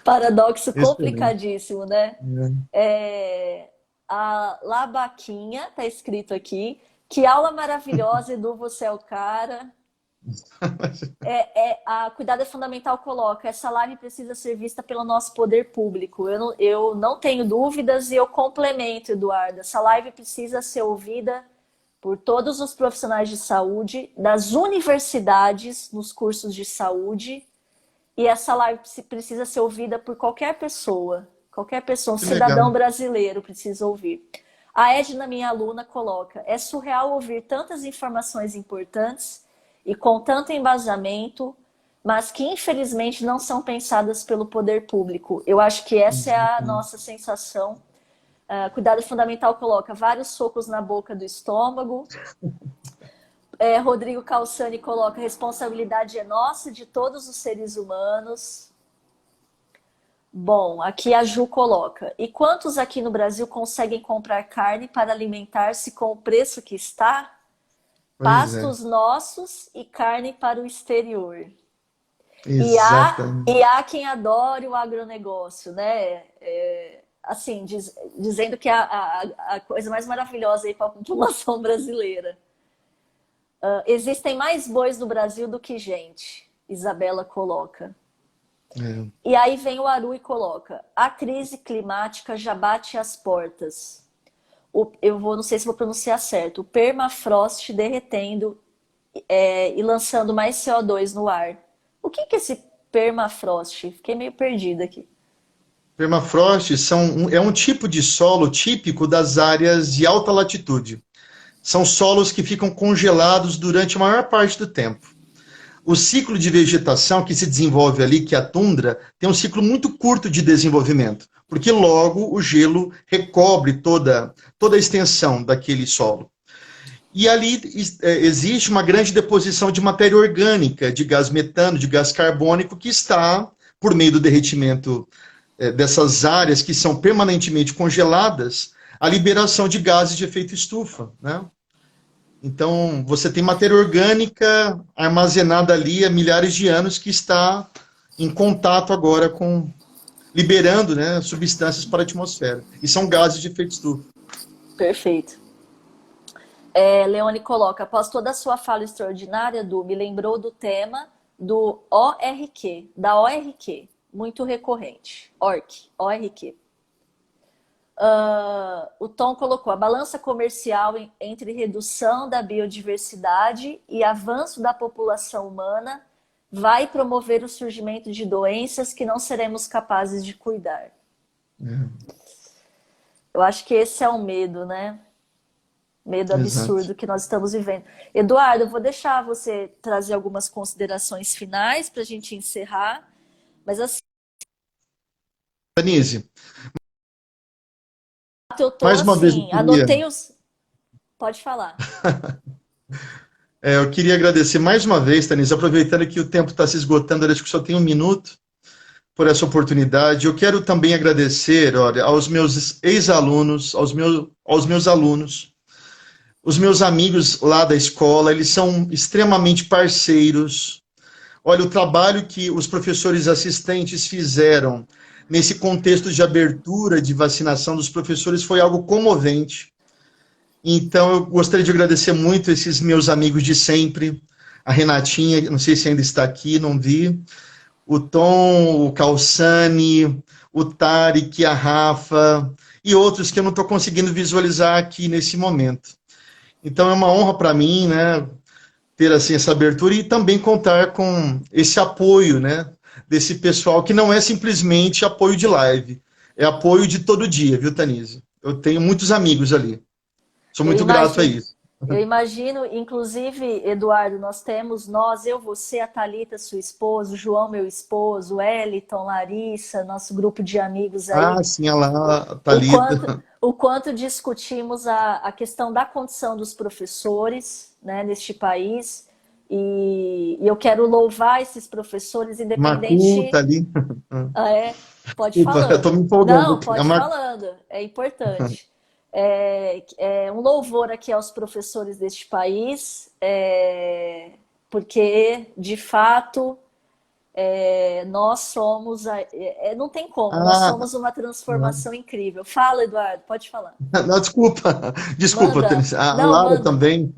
paradoxo Excelente. complicadíssimo, né? É. A Labaquinha, tá escrito aqui, que aula maravilhosa, Edu, você é o cara. A Cuidado é Fundamental coloca, essa live precisa ser vista pelo nosso poder público. Eu não tenho dúvidas e eu complemento, Eduardo. Essa live precisa ser ouvida por todos os profissionais de saúde, das universidades, nos cursos de saúde, e essa live precisa ser ouvida por qualquer pessoa, um Que cidadão legal. brasileiro precisa ouvir. A Edna, minha aluna, coloca, é surreal ouvir tantas informações importantes e com tanto embasamento, mas que infelizmente não são pensadas pelo poder público. Eu acho que essa é a nossa sensação. Cuidado Fundamental coloca vários socos na boca do estômago. Rodrigo Calçani coloca, responsabilidade é nossa, de todos os seres humanos. Bom, aqui a Ju coloca, e quantos aqui no Brasil conseguem comprar carne para alimentar-se com o preço que está? Pois é. Pastos nossos e carne para o exterior. Exatamente. E há quem adore o agronegócio, né? Assim, dizendo que é a coisa mais maravilhosa aí para a população brasileira. Existem mais bois no Brasil do que gente, Isabela coloca. É. E aí vem o Aru e coloca, a crise climática já bate às portas. Não sei se vou pronunciar certo, o permafrost derretendo e lançando mais CO2 no ar. O que é esse permafrost? Fiquei meio perdida aqui. Permafrost é um tipo de solo típico das áreas de alta latitude. São solos que ficam congelados durante a maior parte do tempo. O ciclo de vegetação que se desenvolve ali, que é a tundra, tem um ciclo muito curto de desenvolvimento, porque logo o gelo recobre toda a extensão daquele solo. E ali existe uma grande deposição de matéria orgânica, de gás metano, de gás carbônico, que está, por meio do derretimento dessas áreas que são permanentemente congeladas, a liberação de gases de efeito estufa, né? Então, você tem matéria orgânica armazenada ali há milhares de anos que está em contato agora com, liberando, né, substâncias para a atmosfera. E são gases de efeito estufa. Perfeito. Leone coloca, após toda a sua fala extraordinária, Du, me lembrou do tema do ORQ, da ORQ, muito recorrente. ORQ. O Tom colocou, a balança comercial entre redução da biodiversidade e avanço da população humana vai promover o surgimento de doenças que não seremos capazes de cuidar. Eu acho que esse é o medo, né? Medo Exato. absurdo que nós estamos vivendo. Eduardo, eu vou deixar você trazer algumas considerações finais para a gente encerrar, mas assim, Denise, eu tô mais uma vez eu assim, queria, anotei os... Pode falar. eu queria agradecer mais uma vez, Denise, aproveitando que o tempo está se esgotando, eu acho que só tem um minuto por essa oportunidade. Eu quero também agradecer, olha, aos meus ex-alunos, aos meus alunos, os meus amigos lá da escola, eles são extremamente parceiros. Olha, o trabalho que os professores assistentes fizeram nesse contexto de abertura de vacinação dos professores foi algo comovente. Então, eu gostaria de agradecer muito esses meus amigos de sempre, a Renatinha, não sei se ainda está aqui, não vi, o Tom, o Calçani, o Tarek, a Rafa e outros que eu não estou conseguindo visualizar aqui nesse momento. Então, é uma honra para mim, né, ter assim essa abertura e também contar com esse apoio, né, desse pessoal que não é simplesmente apoio de live, é apoio de todo dia, viu, Tanise? Eu tenho muitos amigos ali. Sou Eu muito grato a imagino, isso. eu imagino, inclusive, Eduardo, nós, eu, você, a Thalita, sua esposa, o João, meu esposo, o Eliton, Larissa, nosso grupo de amigos aí, Ah, sim, olha lá, a o quanto, Thalita. o quanto discutimos a questão da condição dos professores, né, neste país, E eu quero louvar esses professores, Macuta independente. ali. Ah, é? Pode ir Desculpa, eu falando. estou me empolgando Não, aqui. pode ir falando, é importante. É um louvor aqui aos professores deste país, porque, de fato, nós somos. Não tem como, nós Ah, somos uma transformação incrível. Fala, Eduardo, pode falar. não, desculpa, desculpa, Manda. Tênis. A Não, Lara manda. também.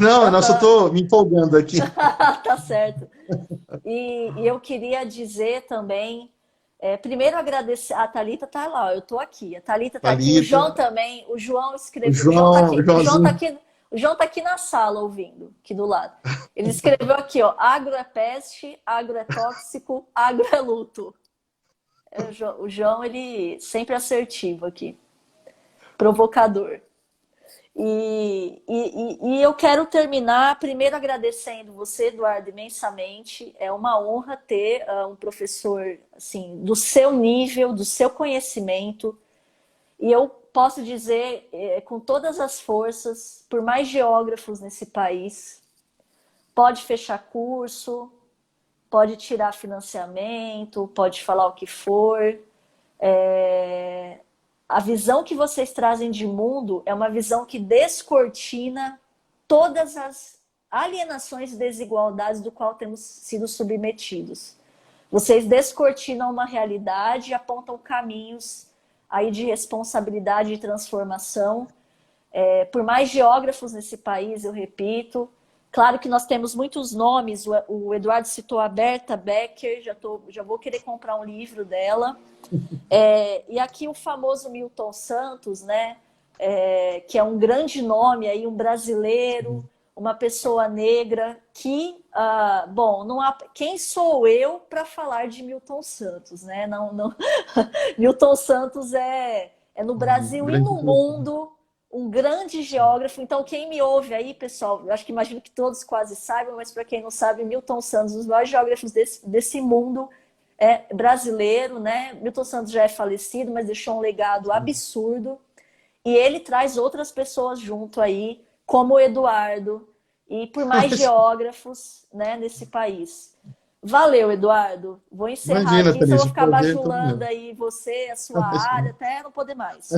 Não, eu só Aham. estou me empolgando aqui. Tá certo. E eu queria dizer também, primeiro agradecer, a Thalita tá lá, ó, eu tô aqui, a Thalita tá aqui, o Thalita, João também, o João o escreveu, João, o Joãozinho. O João tá aqui na sala ouvindo, aqui do lado. Ele escreveu aqui, ó, agro é peste, agro é tóxico, agro é luto. O João, ele sempre assertivo aqui, provocador. E eu quero terminar primeiro agradecendo você, Eduardo, imensamente. É uma honra ter um professor assim do seu nível, do seu conhecimento. E eu posso dizer com todas as forças, por mais geógrafos nesse país, pode fechar curso, pode tirar financiamento, pode falar o que for. A visão que vocês trazem de mundo é uma visão que descortina todas as alienações e desigualdades do qual temos sido submetidos. Vocês descortinam uma realidade e apontam caminhos aí de responsabilidade e transformação. Por mais geógrafos nesse país, eu repito. Claro que nós temos muitos nomes. O Eduardo citou a Berta Becker, já vou querer comprar um livro dela. E aqui o famoso Milton Santos, né? Que é um grande nome aí, um brasileiro, uma pessoa negra que, bom, não há, quem sou eu para falar de Milton Santos, né? Não, Milton Santos é no Brasil e Grande no mundo um grande geógrafo. Então, quem me ouve aí, pessoal, eu acho que imagino que todos quase saibam, mas para quem não sabe, Milton Santos, um dos maiores geógrafos desse mundo, brasileiro, né? Milton Santos já é falecido, mas deixou um legado absurdo. E ele traz outras pessoas junto aí, como o Eduardo, e por mais geógrafos, né, nesse país. Valeu, Eduardo. Vou encerrar Imagina, aqui, senão eu Thalita, vou o ficar prazer é todo bajulando meu. aí você, a sua área, até não poder mais.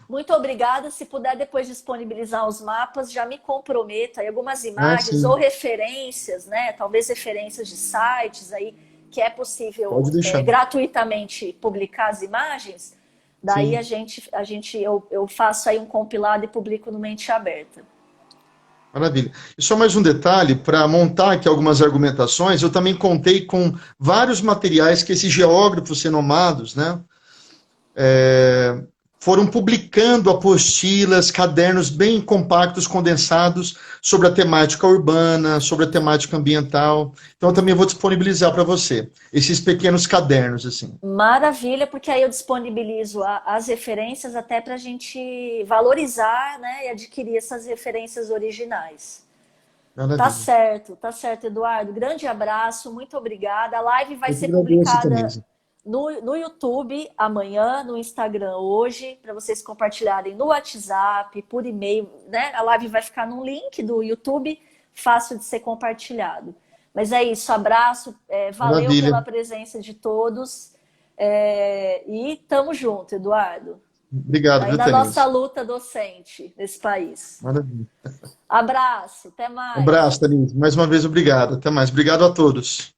Muito obrigada. Se puder depois disponibilizar os mapas, já me comprometo aí algumas Ah, imagens ou sim, referências, né? Talvez referências de sites aí que é possível pode deixar. gratuitamente publicar as imagens. Daí Sim, eu faço aí um compilado e publico no Mente Aberta. maravilha. E só mais um detalhe, para montar aqui algumas argumentações, eu também contei com vários materiais que esses geógrafos renomados, né, foram publicando apostilas, cadernos bem compactos, condensados, sobre a temática urbana, sobre a temática ambiental. Então, eu também vou disponibilizar para você esses pequenos cadernos, assim. Maravilha, porque aí eu disponibilizo as referências até para a gente valorizar, né, e adquirir essas referências originais. Maravilha. Tá certo, Eduardo. Grande abraço, muito obrigada. A live vai Eu que ser agradeço, publicada Tanise. no YouTube amanhã, no Instagram hoje, para vocês compartilharem no WhatsApp, por e-mail, né? A live vai ficar num link do YouTube, fácil de ser compartilhado. Mas é isso, abraço, valeu Maravilha. pela presença de todos e tamo junto, Eduardo. Obrigado, Aí viu, na nossa Tanise? luta docente nesse país. Maravilha. Abraço, até Um abraço, mais. Tanise. Mais uma vez, obrigado. Até mais. Obrigado a todos.